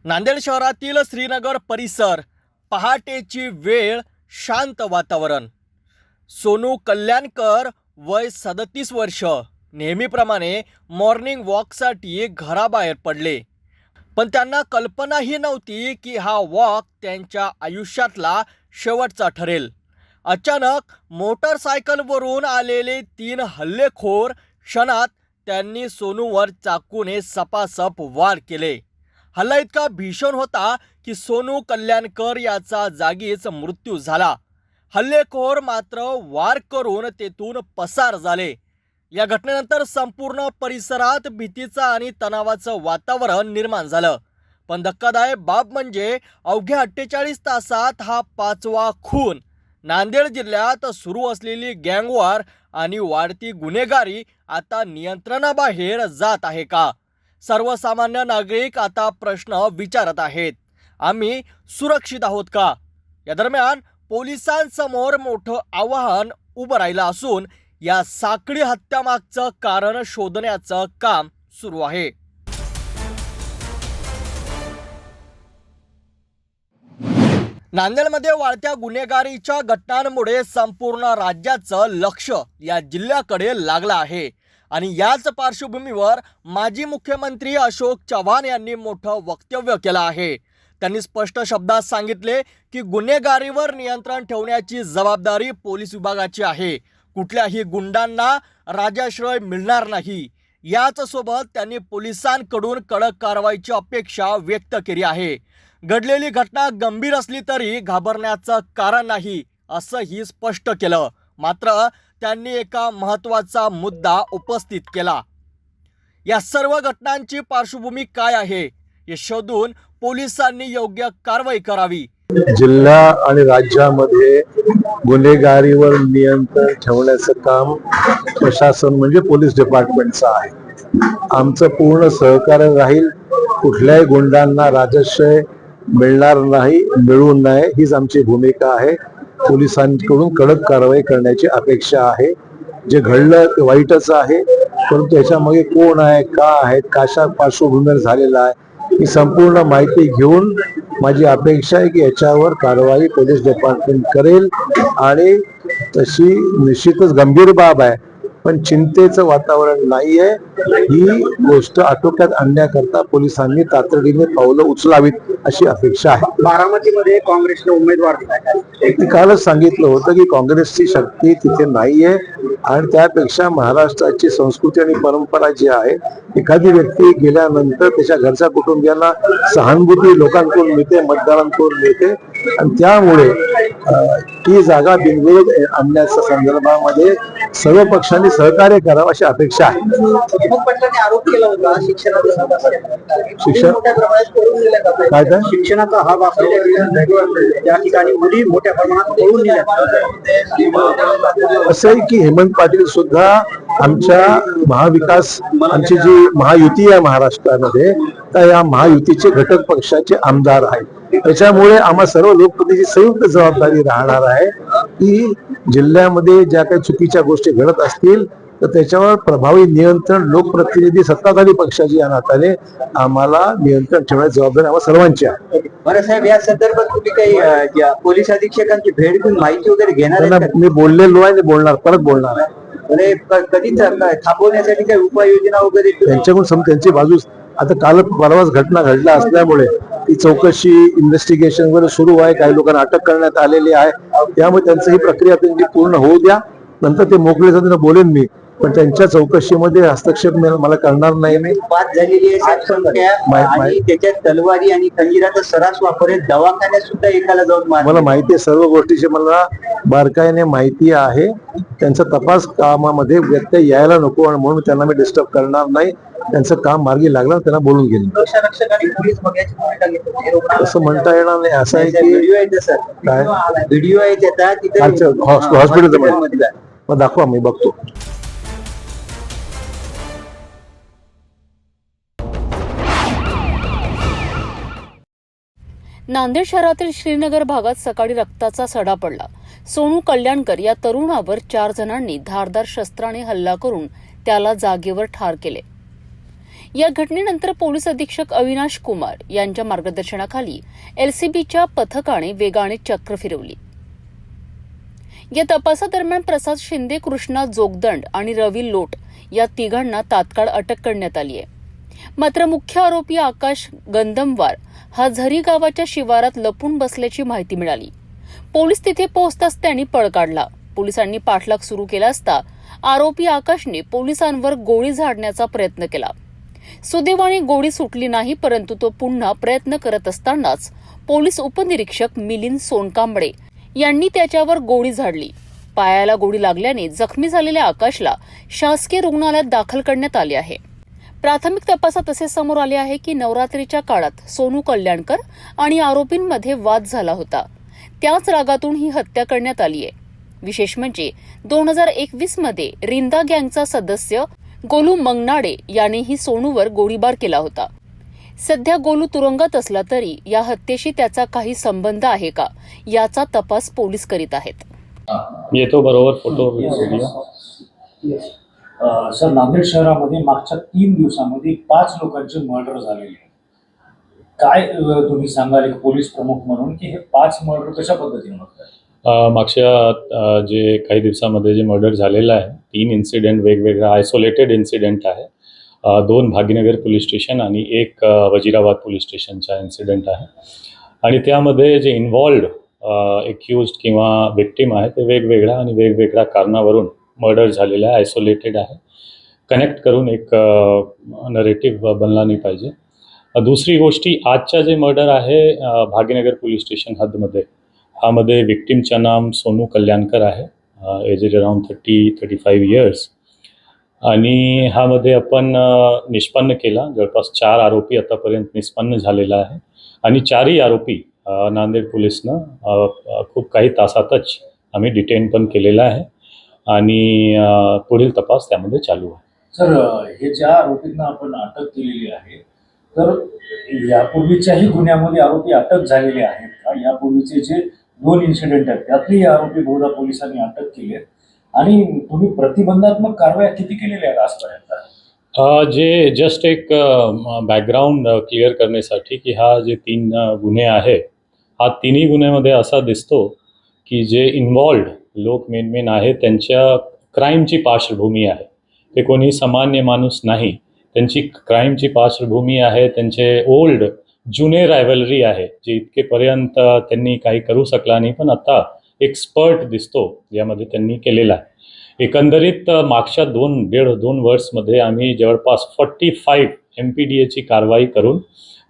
नांदेड शहरातील श्रीनगर परिसर, पहाटेची वेळ, शांत वातावरण. सोनू कल्याणकर वय 37 वर्ष नेहमीप्रमाणे मॉर्निंग वॉकसाठी घराबाहेर पडले, पण त्यांना कल्पनाही नव्हती की हा वॉक त्यांच्या आयुष्यातला शेवटचा ठरेल. अचानक मोटरसायकलवरून आलेले 3 हल्लेखोर क्षणात त्यांनी सोनूवर चाकूने सपासप वार केले. हल्ला इतका भीषण होता की सोनू कल्याणकर याचा जागीच मृत्यू झाला. हल्लेखोर मात्र वार करून तेथून पसार झाले. या घटनेनंतर संपूर्ण परिसरात भीतीचं आणि तणावाचं वातावरण निर्माण झालं. पण धक्कादायक बाब म्हणजे अवघ्या 48 तासात हा 5वा खून. नांदेड जिल्ह्यात सुरू असलेली गँगवॉर आणि वाढती गुन्हेगारी आता नियंत्रणाबाहेर जात आहे का? सर्वसामान्य नागरिक आता प्रश्न विचारत आहेत. आम्ही सुरक्षित आहोत का? या दरम्यान पोलिसांसमोर मोठं आव्हान उभं राहिलं असून या साखळी हत्यामागचं कारण शोधण्याचं काम सुरू आहे. नांदेडमध्ये वाढत्या गुन्हेगारीच्या घटनांमुळे संपूर्ण राज्याचं लक्ष या जिल्ह्याकडे लागलं आहे आणि याच पार्श्वभूमीवर माजी मुख्यमंत्री अशोक चव्हाण यांनी मोठं वक्तव्य केलं आहे. त्यांनी स्पष्ट शब्दात सांगितले की गुन्हेगारीवर नियंत्रण ठेवण्याची जबाबदारी पोलीस विभागाची आहे. कुठल्याही गुंडांना राजाश्रय मिळणार नाही. याच सोबत त्यांनी पोलिसांकडून कडक कारवाईची अपेक्षा व्यक्त केली आहे. घडलेली घटना गंभीर असली तरी घाबरण्याचं कारण नाही असंही स्पष्ट केलं. मात्र त्यांनी एका महत्त्वाचा मुद्दा उपस्थित केला. या सर्व घटनांची पार्श्वभूमी काय आहे हे शोधून पोलिसांनी योग्य कारवाई करावी. जिल्हा आणि राज्यामध्ये गुन्हेगारीवर नियंत्रण ठेवण्याचं काम प्रशासन म्हणजे पोलीस डिपार्टमेंटचं आहे. आमचं पूर्ण सहकार्य राहील. कुठल्याही गुंडांना राजश्रय मिळणार नाही, मिळू नये हीच आमची भूमिका आहे. पोलिसांकडून कडक कारवाई करण्याची अपेक्षा आहे. जे घडलं ते वाईटच आहे, परंतु याच्यामागे कोण आहे, का आहे, कशा पार्श्वभूमीवर झालेला आहे ही संपूर्ण माहिती घेऊन माझी अपेक्षा आहे की याच्यावर कारवाई पोलीस डिपार्टमेंट करेल. आणि तशी निश्चितच गंभीर बाब आहे, पण चिंतेचं वातावरण नाहीये. ही गोष्ट आटोक्यात आणण्याकरता पोलिसांनी तातडीने पावलं उचलावीत अशी अपेक्षा आहे. बारामतीमध्ये काँग्रेसने उमेदवार दिला. कालच सांगितलं होतं की काँग्रेसची शक्ती तिथे नाहीये आणि त्यापेक्षा महाराष्ट्राची संस्कृती आणि परंपरा जी आहे, एखादी व्यक्ती गेल्यानंतर त्याच्या घरच्या कुटुंबियांना सहानुभूती लोकांकडून मिळते, मतदारांकडून मिळते आणि त्यामुळे ही जागा बिनविरोध आणण्याच्या संदर्भामध्ये सर्व पक्षांनी सहकार्य करावं अशी अपेक्षा आहे. आरोप केला होता शिक्षण काय तर शिक्षणाचा हा त्या ठिकाणी मुली मोठ्या प्रमाणात पळून दिल्या. असं आहे की हेमंत पाटील सुद्धा आमच्या महाविकास, आमची जी महायुती आहे महाराष्ट्रामध्ये, तर या महायुतीचे घटक पक्षाचे आमदार आहेत. त्याच्यामुळे आम्हा सर्व लोकप्रतिनिधी संयुक्त जबाबदारी राहणार आहे की जिल्ह्यामध्ये ज्या काही चुकीच्या गोष्टी घडत असतील तर त्याच्यावर प्रभावी नियंत्रण लोकप्रतिनिधी सत्ताधारी पक्षाची या नात्याने आम्हाला नियंत्रण ठेवण्याची जबाबदारी आम्हा सर्वांची आहे. बरं साहेब, या संदर्भात तुम्ही काही पोलीस अधीक्षकांची भेट घेऊन माहिती वगैरे घेणार आहे? मी बोललेलो आहे, बोलणार, परत बोलणार आहे. कधी थांबवण्यासाठी काही उपाययोजना वगैरे त्यांच्याकडून त्यांची बाजू आता काल परवाच घटना घडला असल्यामुळे ती चौकशी, इन्व्हेस्टिगेशन वगैरे सुरू आहे. काही लोकांना अटक करण्यात आलेली आहे. त्यामुळे त्यांची ही प्रक्रिया त्यांची पूर्ण होऊ द्या, नंतर ते मोकळे त्यांना बोलेन मी, पण त्यांच्या चौकशीमध्ये हस्तक्षेप मला करणार नाही मी. बात झालेली आहे आणि त्याच्यात तलवारी आणि खंजिराचा सरास वापर आहे. दवाखान्यात सुद्धा एकाला जाऊन मला माहिती आहे, सर्व गोष्टीची मला बारकाईने माहिती आहे. त्यांचा तपास कामामध्ये व्यत्यय यायला नको आणि म्हणून त्यांना मी डिस्टर्ब करणार नाही. त्यांचं काम मार्गी लागलं त्यांना बोलून गेलं. असं म्हणता येणार नाही. असं आहे की व्हिडिओ आहे सर, काय व्हिडिओ आहे त्याचा तिथे हॉस्पिटलचं मग दाखवा, मी बघतो. नांदेड शहरातील श्रीनगर भागात सकाळी रक्ताचा सडा पडला. सोनू कल्याणकर या तरुणावर 4 जणांनी धारदार शस्त्राने हल्ला करून त्याला जागेवर ठार केले. या घटनेनंतर पोलीस अधीक्षक अविनाश कुमार यांच्या मार्गदर्शनाखाली एलसीबीच्या पथकाने वेगाने चक्र फिरवली. या तपासादरम्यान प्रसाद शिंदे, कृष्णा जोगदंड आणि रवी लोट या तिघांना तात्काळ अटक करण्यात आली आहे. मात्र मुख्य आरोपी आकाश गंधमवार हा झरी गावाच्या शिवारात लपून बसल्याची माहिती मिळाली. पोलीस तिथे पोहोचताच त्यांनी पळ काढला. पोलिसांनी पाठलाग सुरू केला असता आरोपी आकाशने पोलिसांवर गोळी झाडण्याचा प्रयत्न केला. सुदैवाने गोळी सुटली नाही, परंतु तो पुन्हा प्रयत्न करत असतानाच पोलीस उपनिरीक्षक मिलिंद सोनकांबळे यांनी त्याच्यावर गोळी झाडली. पायाला गोळी लागल्याने जखमी झालेल्या आकाशला शासकीय रुग्णालयात दाखल करण्यात आले आहे. प्राथमिक तपासात असे समोर आले आहे की नवरात्रीच्या काळात सोनू कल्याणकर आणि आरोपींमध्ये वाद झाला होता. त्याच रागातून ही हत्या करण्यात आली आहे. विशेष म्हणजे 2021 मध्ये रिंदा गँगचा सदस्य गोलू मंगनाडे यानेही सोनूवर गोळीबार केला होता. सध्या गोलू तुरुंगात असला तरी या हत्येशी त्याचा काही संबंध आहे का याचा तपास पोलीस करीत आहेत. येतो बरोबर फोटो व्हिडिओ. सर, नांदेड शहरामध्ये मागच्या 3 दिवसांमध्ये 5 लोकांचे मर्डर झालेले. काय तुम्ही सांगाल एक पोलीस प्रमुख म्हणून की हे 5 मर्डर कशा पद्धतीने होतात? मागच्या जे काही दिवसामध्ये जे मर्डर झालेलं आहे 3 इन्सिडेंट वेगवेगळ्या आयसोलेटेड इन्सिडेंट आहे. 2 भाग्यनगर पोलीस स्टेशन आणि 1 वजिराबाद पोलीस स्टेशनचा इन्सिडेंट आहे. आणि त्यामध्ये जे इन्व्हॉल्ड एक्युज्ड किंवा विक्टिम आहे ते वेगवेगळ्या कारणावरून मर्डर झालेला आहे, आयसोलेटेड आहे. कनेक्ट करून एक नरेटिव्ह बनला नाही पाहिजे. दुसरी गोष्टी, आजच्या जे मर्डर आहे भाग्यनगर पोलीस स्टेशन हदमध्ये, ह्यामध्ये विक्टिमचं नाम सोनू कल्याणकर आहे, एजेड अराउंड 30-35 इयर्स. आणि ह्यामध्ये आपण निष्पन्न केला जवळपास 4 आरोपी आतापर्यंत निष्पन्न झालेला आहे. आणि 4ही आरोपी नांदेड पोलीसनं खूप काही तासातच आम्ही डिटेन पण केलेला आहे आणि पुढील तपास त्यामध्ये चालू आहे. सर, हे ज्या आरोपींना आपण अटक केलेली आहे, तर यापूर्वीच्याही गुन्ह्यामध्ये आरोपी अटक झालेले आहेत का? यापूर्वीचे जे 2 इन्सिडेंट आहेत त्यातली आरोपी बहुधा पोलिसांनी अटक केली आहेत, आणि तुम्ही प्रतिबंधात्मक कारवाया किती केलेल्या आहेत आजपर्यंत? जे जस्ट एक बॅकग्राऊंड क्लिअर करण्यासाठी की हा जे 3 गुन्हे आहे, हा तिन्ही गुन्ह्यामध्ये असा दिसतो की जे इन्व्हॉल्ड लोक मेन आहे त्यांच्या क्राईमची पार्श्वभूमी आहे. ते कोणी सामान्य माणूस नाही, त्यांची क्राईमची पार्श्वभूमी आहे, त्यांचे ओल्ड जुने रायव्हलरी आहे जे इतकेपर्यंत त्यांनी काही करू शकला नाही, पण आता एक स्पर्ट दिसतो यामध्ये त्यांनी केलेला आहे. एकंदरीत मागच्या 2.5 वर्षमध्ये आम्ही जवळपास 45 MPDAची कारवाई करून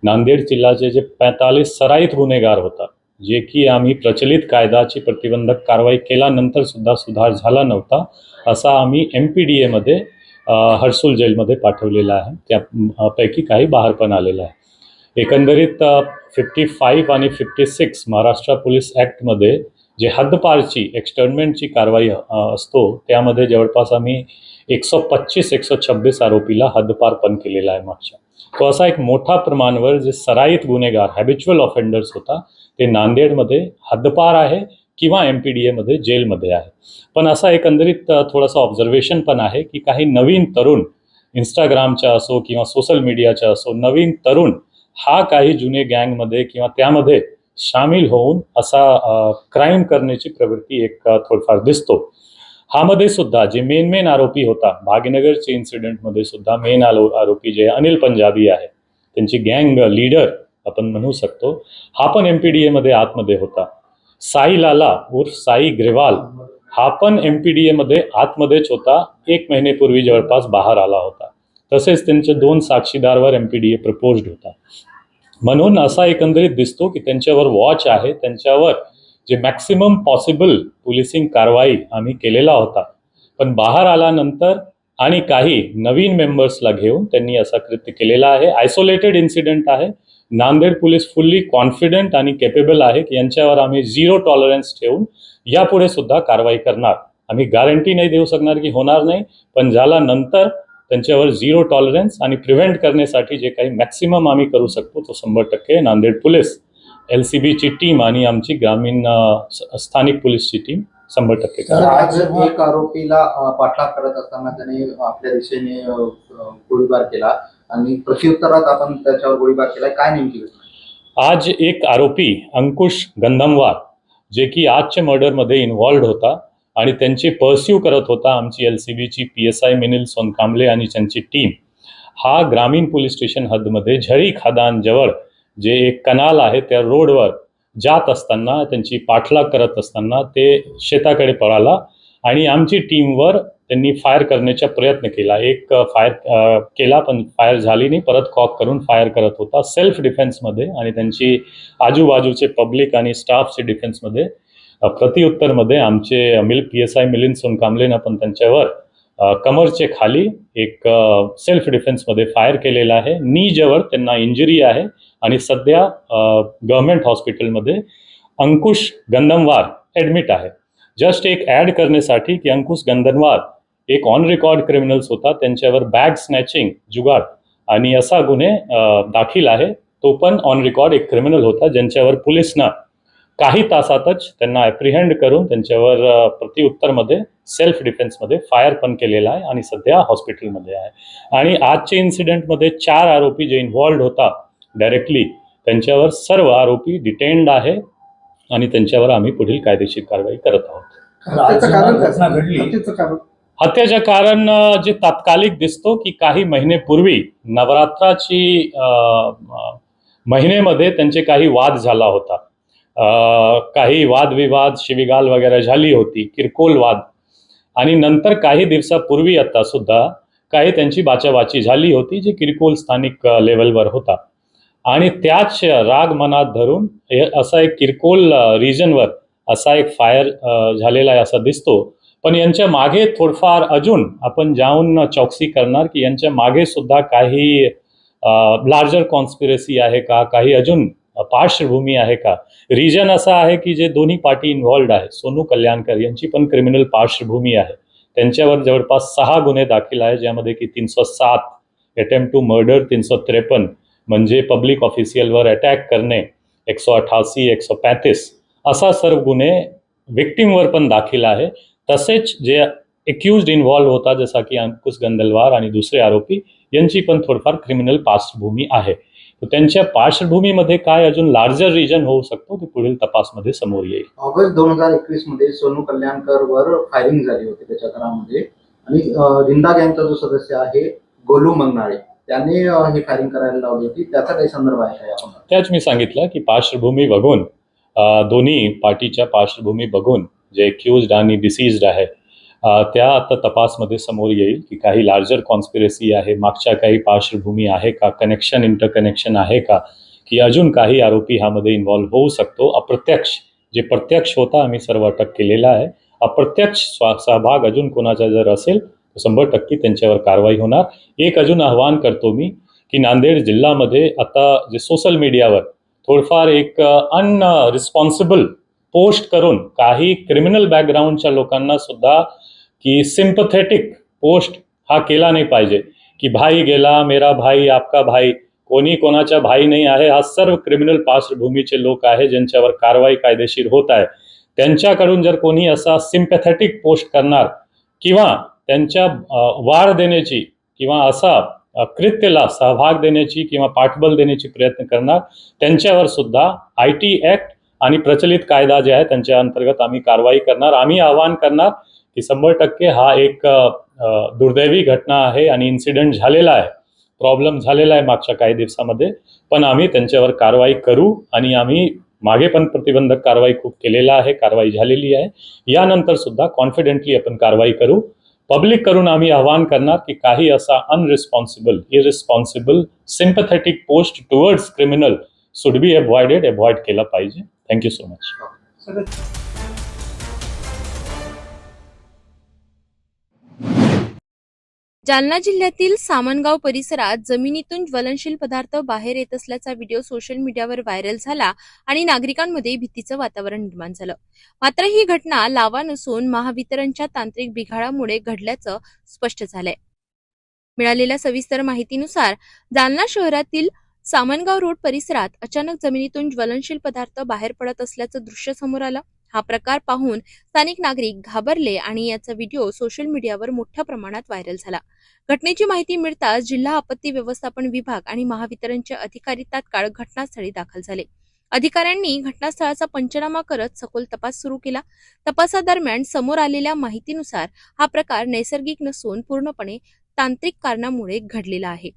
नांदेड जिल्ह्याचे जे 45 सराईत गुन्हेगार होता, जे की आम्ही प्रचलित कायदाची प्रतिबंधक कारवाई केल्यानंतर सुद्धा सुधार झाला नव्हता, असा आम्ही MPDAमध्ये हर्सुल जेलमध्ये पाठवलेला आहे. त्यापैकी काही बाहेर पण आलेला आहे. एकंदरीत 55 आणि 56 महाराष्ट्र पोलीस ॲक्टमध्ये जे हद्दपारची एक्सटर्नमेंटची कारवाई असतो, त्यामध्ये जवळपास आम्ही 125-126 आरोपीला हद्दपार पण केलेला आहे मागच्या. तो असा एक मोठा प्रमाणावर जे सराईत गुन्हेगार हॅबिच्युअल ऑफेंडर्स होता, ते नांदेडमध्ये हद्दपार आहे किंवा MPDAमध्ये जेलमध्ये आहे. पण असा एकंदरीत थोडासा ऑब्झर्वेशन पण आहे की काही नवीन तरुण इंस्टाग्रामच्या असो किंवा सोशल मीडियाच्या असो, नवीन तरुण हा काही जुने गँगमध्ये किंवा त्यामध्ये सामील होऊन असा क्राईम करण्याची प्रवृत्ती एक थोडफार दिसतो. मध्ये सुद्धा जे मेन आरोपी होता भाग्यनगरच्या इन्सिडेंटमध्ये सुद्धा मेन आरोपी जे अनिल पंजाबी आहे, त्यांची गँग लीडर आपण म्हणू शकतो, हा पण MPDAमध्ये आतमध्ये होता. साई लाला उर्फ साई ग्रेवाल हा पण MPDAमध्ये आतमध्येच होता, 1 महिन्यापूर्वी जवळपास बाहेर आला होता. तसेच त्यांचे 2 साक्षीदारवर MPDA प्रपोज्ड होता. म्हणून असा एकंदरीत दिसतो की त्यांच्यावर वॉच आहे, त्यांच्यावर जे मॅक्सिमम पॉसिबल पोलिसिंग कारवाई आम्ही केलेला होता. पण बाहेर आल्यानंतर आणि काही नवीन मेंबर्सला घेऊन त्यांनी असा कृत्य केलेला आहे. आयसोलेटेड इन्सिडेंट आहे. नांदेड पोलीस फुल्ली कॉन्फिडंट आणि केपेबल आहे की यांच्यावर आम्ही 0 टॉलरन्स ठेवून यापुढे सुद्धा कारवाई करणार. आम्ही गॅरंटी नाही देऊ शकणार की होणार नाही, पण झाल्यानंतर त्यांच्यावर 0 टॉलरन्स आणि प्रिव्हेंट करण्यासाठी जे काही मॅक्सिमम आम्ही करू शकतो तो 100% नांदेड पोलीस LCBची टीम आणि आमची ग्रामीण स्थानिक पोलीसची टीम 100% करते. आज एक आरोपीला पाठलाग करत असताना त्याने आपल्या दिशेने गोळीबार केला आणि प्रत्युत्तरात आपण त्याच्यावर गोळीबार केला. काय नेमकी घटना? आज एक आरोपी अंकुश गंधमवार जे की आजच्या मर्डरमध्ये इन्व्हॉल्ड होता आणि त्यांची पर्स्यू करत होता आमची LCBची PSI मिनिल सोनकांबले आणि त्यांची टीम. हा ग्रामीण पोलीस स्टेशन हद्दमध्ये झरी खादान जवळ जे एक कनाल आहे त्या रोडवर जात असताना त्यांची पाठलाग करत असताना ते शेताकडे पळाला आणि आमची टीमवर त्यांनी फायर करण्याचा प्रयत्न केला. एक फायर केला पण फायर झाली नाही, परत कॉक करून फायर करत होता सेल्फ डिफेन्समध्ये आणि त्यांची आजूबाजूचे पब्लिक आणि स्टाफचे डिफेन्समध्ये. प्रत्युत्तरमध्ये आमचे PSI मिलिंद सोनकांबलेनं पण त्यांच्यावर कमरचे खाली एक सेल्फ डिफेन्समध्ये फायर केलेला आहे. नीजवर त्यांना इंजुरी आहे आणि सध्या गव्हर्नमेंट हॉस्पिटलमध्ये अंकुश गंधमवार ॲडमिट आहे. जस्ट एक ॲड करण्यासाठी की अंकुश गंधमवार एक ऑन रेकॉर्ड क्रिमिनल्स होता, त्यांच्यावर बॅग स्नॅचिंग जुगाड आणि असा गुन्हे दाखल आहे. तो पण ऑन रेकॉर्ड एक क्रिमिनल होता, ज्यांच्यावर पोलिसनं काही तासातच त्यांना ॲप्रिहेंड करून त्यांच्यावर प्रत्युत्तरमध्ये सेल्फ डिफेन्समध्ये फायर पण केलेला आहे आणि सध्या हॉस्पिटलमध्ये आहे. आणि आजच्या इन्सिडेंटमध्ये 4 आरोपी जे इन्व्हॉल्ड होता डायरेक्टली, त्यांच्यावर सर्व आरोपी डिटेन्ड आहे आणि त्यांच्यावर आम्ही पुढील कायदेशीर कारवाई करत आहोत. हत्येचं कारण जे तात्कालिक दिसतो की काही महिनेपूर्वी नवरात्राची महिनेमध्ये त्यांचे काही वाद झाला होता. काही वादविवाद शिवीगाळ वगैरे झाली होती, किरकोळ वाद. आणि नंतर काही दिवसापूर्वी आता सुद्धा काही त्यांची बाचाबाची झाली होती जी किरकोळ स्थानिक लेवलवर होता. आणि त्याच राग मनात धरून असा एक किरकोळ रिजनवर असा एक फायर झालेला आहे असा दिसतो. पण यांच्या मागे थोडंफार अजून आपण जाऊन चौकशी करणार की यांच्या मागे सुद्धा काही लार्जर कॉन्स्पिरसी आहे का, काही अजून पार्श्वभूमी आहे का. रिजन असा आहे की जे दोन्ही पार्टी इन्व्हॉल्ड आहे, सोनू कल्याणकर यांची पण क्रिमिनल पार्श्वभूमी आहे, त्यांच्यावर जवळपास 6 गुन्हे दाखल आहे, ज्यामध्ये की 307 अटेम्प्ट टू मर्डर, 353 म्हणजे पब्लिक ऑफिशियलवर अटॅक करणे, 188, 135 असा सर्व गुन्हे विक्टीमवर पण दाखल आहे. तसेच जे एक्युज्ड इन्व्हॉल्व होता जसा की अंकुश गंदलवार आणि दुसरे आरोपी यांची पण थोडंफार क्रिमिनल पार्श्वभूमी आहे. तर त्यांच्या पार्श्वभूमीमध्ये काय अजून लार्जर रिजन होऊ शकतो ते पुढील तपासमध्ये समोर येईल. ऑगस्ट 2021 मध्ये सोनू कल्याणकर वर फायरिंग झाली होती त्याच्या घरामध्ये आणि रिंदा गँगचा जो सदस्य आहे गोलू मंगनाळे त्याने हे फायरिंग करायला लावली होती. त्याचा काही संदर्भ आहे का आपण? त्याच मी सांगितलं की पार्श्वभूमी बघून दोन्ही पार्टीच्या पार्श्वभूमी बघून जे एक्युज्ड आणि डिसीज्ड आहे त्या आता तपासमध्ये समोर येईल की काही लार्जर कॉन्स्पिरसी आहे, मागच्या काही पार्श्वभूमी आहे का, कनेक्शन इंटरकनेक्शन आहे का, की अजून काही आरोपी ह्यामध्ये इन्व्हॉल्व्ह होऊ शकतो. अप्रत्यक्ष जे प्रत्यक्ष होता आम्ही सर्व अटक केलेला आहे. अप्रत्यक्ष सहभाग अजून कोणाचा जर असेल तर 100% त्यांच्यावर कारवाई होणार. एक अजून आव्हान करतो मी की नांदेड जिल्ह्यामध्ये आता जे सोशल मीडियावर थोडंफार एक अनरिस्पॉन्सिबल पोस्ट करून काही क्रिमिनल बॅकग्राऊंडच्या लोकांना सुद्धा की सिम्पथेटिक पोस्ट हा केला नाही पाहिजे की भाई गेला मेरा भाई आपका भाई, कोणी कोणाचा भाई नाही आहे. हा सर्व क्रिमिनल पार्श्वभूमीचे लोक आहे ज्यांच्यावर कारवाई कायदेशीर होत आहे. त्यांच्याकडून जर कोणी असा सिम्पॅथेटिक पोस्ट करणार किंवा त्यांच्या वाढ देण्याची किंवा असा कृत्याला सहभाग देण्याची किंवा पाठबळ देण्याची प्रयत्न करणार त्यांच्यावर सुद्धा IT ॲक्ट आणि प्रचलित कायदा जे आहे त्यांच्या अंतर्गत आम्ही कारवाई करणार. आम्ही आवाहन करणार की 100% हा एक दुर्दैवी घटना आहे आणि इन्सिडेंट झालेला आहे, प्रॉब्लेम झालेला आहे मागच्या काही दिवसामध्ये, पण आम्ही त्यांच्यावर कारवाई करू आणि आम्ही मागे पण प्रतिबंधक कारवाई खूप केलेला आहे, कारवाई झालेली आहे. यानंतर सुद्धा कॉन्फिडेंटली आपण कारवाई करू. पब्लिक करून आम्ही आवाहन करणार की काही असा unresponsible, irresponsible, sympathetic post towards criminal should be avoid केला पाहिजे. Thank you so much. जालना जिल्ह्यातील सामनगाव परिसरात जमिनीतून ज्वलनशील पदार्थ बाहेर येत असल्याचा व्हिडिओ सोशल मीडियावर व्हायरल झाला आणि नागरिकांमध्ये भीतीचं वातावरण निर्माण झालं. मात्र ही घटना लावा नसून महावितरणच्या तांत्रिक बिघाडामुळे घडल्याचं स्पष्ट झालंय. मिळालेल्या सविस्तर माहितीनुसार जालना शहरातील सामनगाव रोड परिसरात अचानक जमिनीतून ज्वलनशील पदार्थ बाहेर पडत असल्याचं दृश्य समोर आलं. हा प्रकार पाहून स्थानिक नागरिक घाबरले आणि याचा व्हिडिओ सोशल मीडियावर मोठ्या प्रमाणात व्हायरल झाला. घटनेची माहिती मिळताच जिल्हा आपत्ती व्यवस्थापन विभाग आणि महावितरणचे अधिकारी तात्काळ घटनास्थळी दाखल झाले. अधिकाऱ्यांनी घटनास्थळाचा पंचनामा करत सखोल तपास सुरू केला. तपासादरम्यान समोर आलेल्या माहितीनुसार हा प्रकार नैसर्गिक नसून पूर्णपणे तांत्रिक कारणामुळे घडलेला आहे.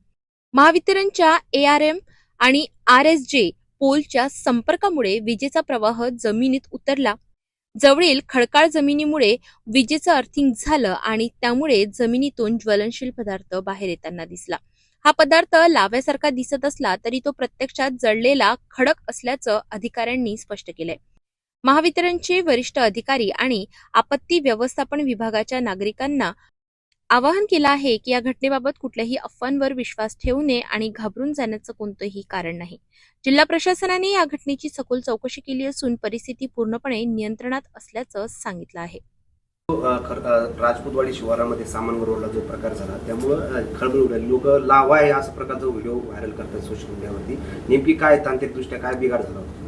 महावितरणच्या ARM आणि RSJ पोलच्या संपर्कामुळे विजेचा प्रवाह जमिनीत उतरला. जवळील खडकाळ जमिनीमुळे विजेचं अर्थिंग झालं आणि त्यामुळे जमिनीतून ज्वलनशील पदार्थ बाहेर येताना दिसला. हा पदार्थ लाव्यासारखा दिसत असला तरी तो प्रत्यक्षात जळलेला खडक असल्याचं अधिकाऱ्यांनी स्पष्ट केलंय. महावितरणचे वरिष्ठ अधिकारी आणि आपत्ती व्यवस्थापन विभागाच्या नागरिकांना आवाहन केलं आहे की या घटनेबाबत कुठल्याही अफवांवर विश्वास ठेवू नये आणि घाबरून जाण्याचं कोणतंही कारण नाही. जिल्हा प्रशासनाने या घटनेची सखोल चौकशी केली असून परिस्थिती पूर्णपणे नियंत्रणात असल्याचं सांगितलं आहे. राजपूतवाडी शिवारामध्ये सामानगाव रोडला जो प्रकार झाला त्यामुळं खळबळ उडाली. लोक लावा आहे असा प्रकारचा व्हिडिओ व्हायरल करतात सोशल मीडियावरती. नेमकी काय तांत्रिकदृष्ट्या काय बिघाड झाला होता?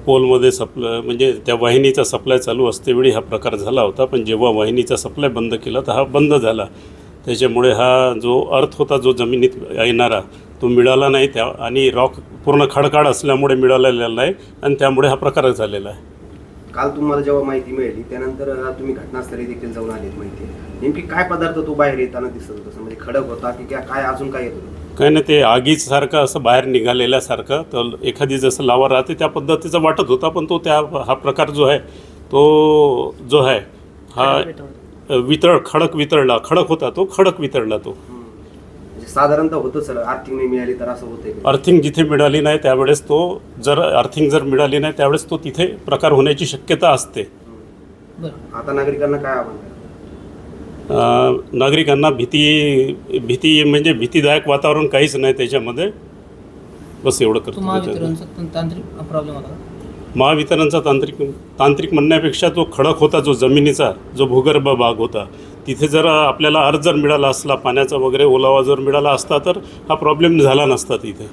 पोलमध्ये सप्लाय म्हणजे त्या वाहिनीचा सप्लाय चालू असतेवेळी हा प्रकार झाला होता, पण जेव्हा वाहिनीचा सप्लाय बंद केला तर हा बंद झाला. त्याच्यामुळे हा जो अर्थ होता जो जमिनीत येणारा तो मिळाला नाही त्या आणि रॉक पूर्ण खडकाळ असल्यामुळे मिळालेला नाही आणि त्यामुळे हा प्रकार झालेला आहे. काल तुम्हाला जेव्हा माहिती मिळाली त्यानंतर तुम्ही घटनास्थळी देखील जाऊन आलीत. माहिती नेमकी काय पदार्थ तो बाहेर येताना दिसत होता? म्हणजे खडक होता की काय अजून काय येत होतं? काही नाही, ते आगीसारखं असं बाहेर निघालेल्यासारखं तर एखादी जसं लावा राहते त्या पद्धतीचा वाटत होता, पण तो हा प्रकार जो आहे तो जो आहे हा खडक होता तो खडक वितळला. तो साधारणतः होतं सर अर्थिंग नाही मिळाली तर असं होतं. अर्थिंग जिथे मिळाली नाही त्यावेळेस तो अर्थिंग जर मिळाली नाही त्यावेळेस तो तिथे प्रकार होण्याची शक्यता असते. आता नागरिकांना काय आव्हान? नागरिकांना भीती म्हणजे भीतीदायक वातावरण काहीच नाही त्याच्यामध्ये. बस एवढं करतो. महावितरणचा तांत्रिक म्हणण्यापेक्षा तो खडक होता जो जमिनीचा जो भूगर्भ भाग होता तिथे जर आपल्याला अर्ज जर मिळाला असला, पाण्याचा वगैरे ओलावा जर मिळाला असता तर हा प्रॉब्लेम झाला नसता तिथे.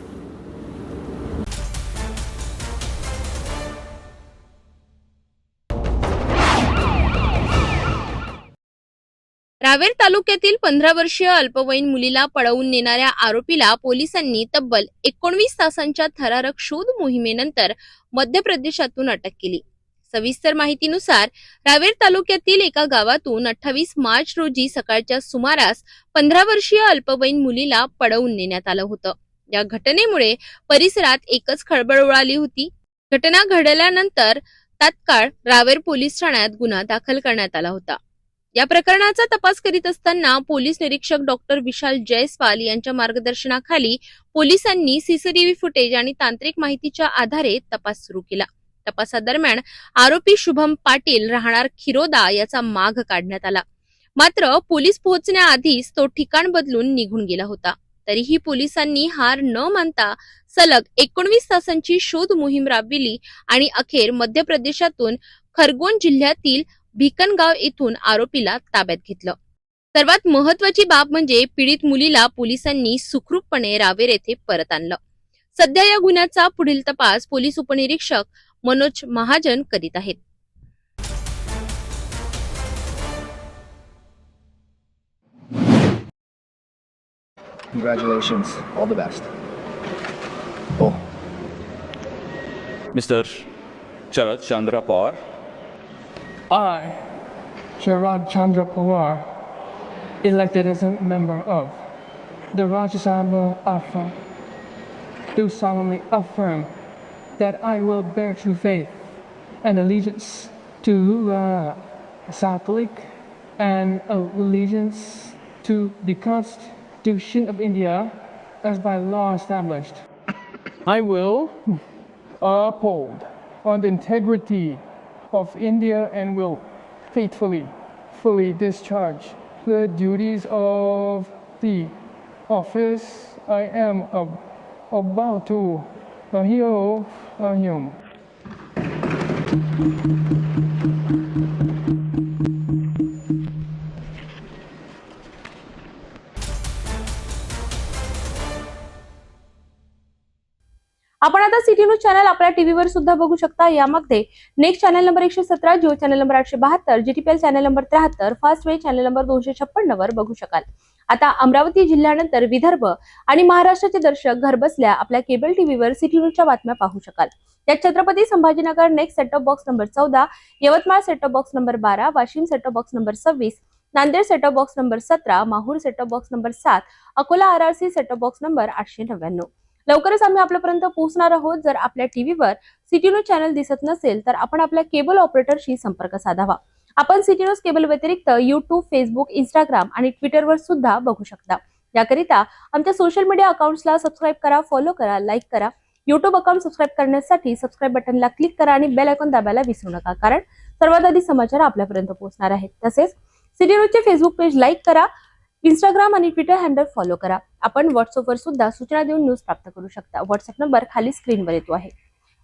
रावेर तालुक्यातील 15 वर्षीय अल्पवयीन मुलीला पळवून नेणाऱ्या आरोपीला पोलिसांनी तब्बल 19 तासांच्या थरारक शोध मोहिमेनंतर मध्य प्रदेशातून अटक केली. सविस्तर माहितीनुसार रावेर तालुक्यातील एका गावातून 28 मार्च रोजी सकाळच्या सुमारास 15 वर्षीय अल्पवयीन मुलीला पळवून नेण्यात आलं होतं. या घटनेमुळे परिसरात एकच खळबळ उडाली होती. घटना घडल्यानंतर तात्काळ रावेर पोलीस ठाण्यात गुन्हा दाखल करण्यात आला होता. या प्रकरणाचा तपास करीत असताना पोलीस निरीक्षक डॉक्टर विशाल जयस्वाल यांच्या मार्गदर्शनाखाली पोलिसांनी सीसीटीव्ही फुटेज आणि तांत्रिक माहितीच्या आधारे तपास सुरू केला. तपासादरम्यान आरोपी शुभम पाटील राहणार खिरोदा याचा माग काढण्यात आला. मात्र पोलीस पोहोचण्याआधीच तो ठिकाण बदलून निघून गेला होता. तरीही पोलिसांनी हार न मानता सलग 19 तासांची शोध मोहीम राबविली आणि अखेर मध्य प्रदेशातून खरगोन जिल्ह्यातील भिकनगाव येथून आरोपीला ताब्यात घेतलं. सर्वात महत्वाची बाब म्हणजे पीडित मुलीला पोलिसांनी सुखरूपपणे रावेर येथे परत आणलं. सध्या या गुन्ह्याचा पुढील तपास पोलीस उपनिरीक्षक मनोज महाजन करीत आहेत. Congratulations. All the best. Oh. Mr. Sharad Chandra Pawar. I, Sharad Chandra Pawar, elected as a member of the Rajya Sabha AFA, do solemnly affirm that I will bear true faith and allegiance to Catholic and allegiance to the Constitution of India as by law established. I will uphold the integrity of India and will faithfully, fully discharge the duties of the office I am about to assume. आपण आता सिटी न्यूज चॅनल आपल्या टीव्हीवर सुद्धा बघू शकता. यामध्ये next channel number 117, Jio channel number 872, GTPL channel number 73, fast way channel number 256 वर बघू शकाल. आता अमरावती जिल्ह्यानंतर विदर्भ आणि महाराष्ट्राचे दर्शक घरबसल्या आपल्या केबल टीव्हीवर सिटी न्यूजच्या बातम्या पाहू शकाल. यात Chhatrapati Sambhajinagar next setup box number 14, Yavatmal setup box number 12, Washim setup box number 26, Nanded setup box number 17, Mahur setup box number 7, Akola RRC setup box number 899. लवकरच आम्ही आपल्यापर्यंत पोहोचणार आहोत. जर आपल्या टीव्हीवर सिटी न्यूज चॅनल दिसत नसेल तर आपण आपल्या केबल ऑपरेटरशी संपर्क साधावा. आपण सिटी न्यूज केबल व्यतिरिक्त युट्यूब, फेसबुक, इंस्टाग्राम आणि ट्विटरवर सुद्धा बघू शकता. याकरिता आमच्या सोशल मीडिया अकाउंट्सला सबस्क्राईब करा, फॉलो करा, लाईक करा. युट्यूब अकाउंट सबस्क्राईब करण्यासाठी सबस्क्राईब बटनला क्लिक करा आणि बेल आयकॉन दाबायला विसरू नका, कारण सर्वात आधी समाचार आपल्यापर्यंत पोहोचणार आहेत. तसेच सिटी न्यूजचे फेसबुक पेज लाईक करा, इंस्टाग्राम आणि ट्विटर हँडल फॉलो करा. आपण व्हॉट्सअपवर सुद्धा सूचना देऊन न्यूज प्राप्त करू शकता. व्हॉट्सअप नंबर खाली स्क्रीनवर येतो आहे.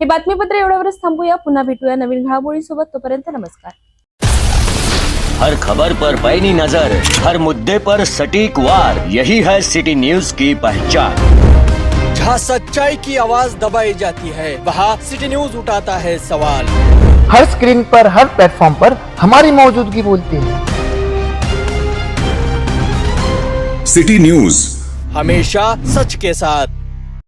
हे बातमीपत्र एवढ्यावरच थांबूया. पुन्हा भेटूया नवीन घडामोडींसोबत. तोपर्यंत नमस्कार. हर खबर पर पैनी नजर, हर मुद्दे पर सटीक वार, यही है सिटी न्यूज की पहचान. जहाँ सच्चाई की आवाज दबाई जाती है, वहाँ सिटी न्यूज उठाता है सवाल. हर स्क्रीन पर, हर प्लेटफॉर्म पर हमारी मौजूदगी बोलती है. सिटी न्यूज हमेशा सच के साथ.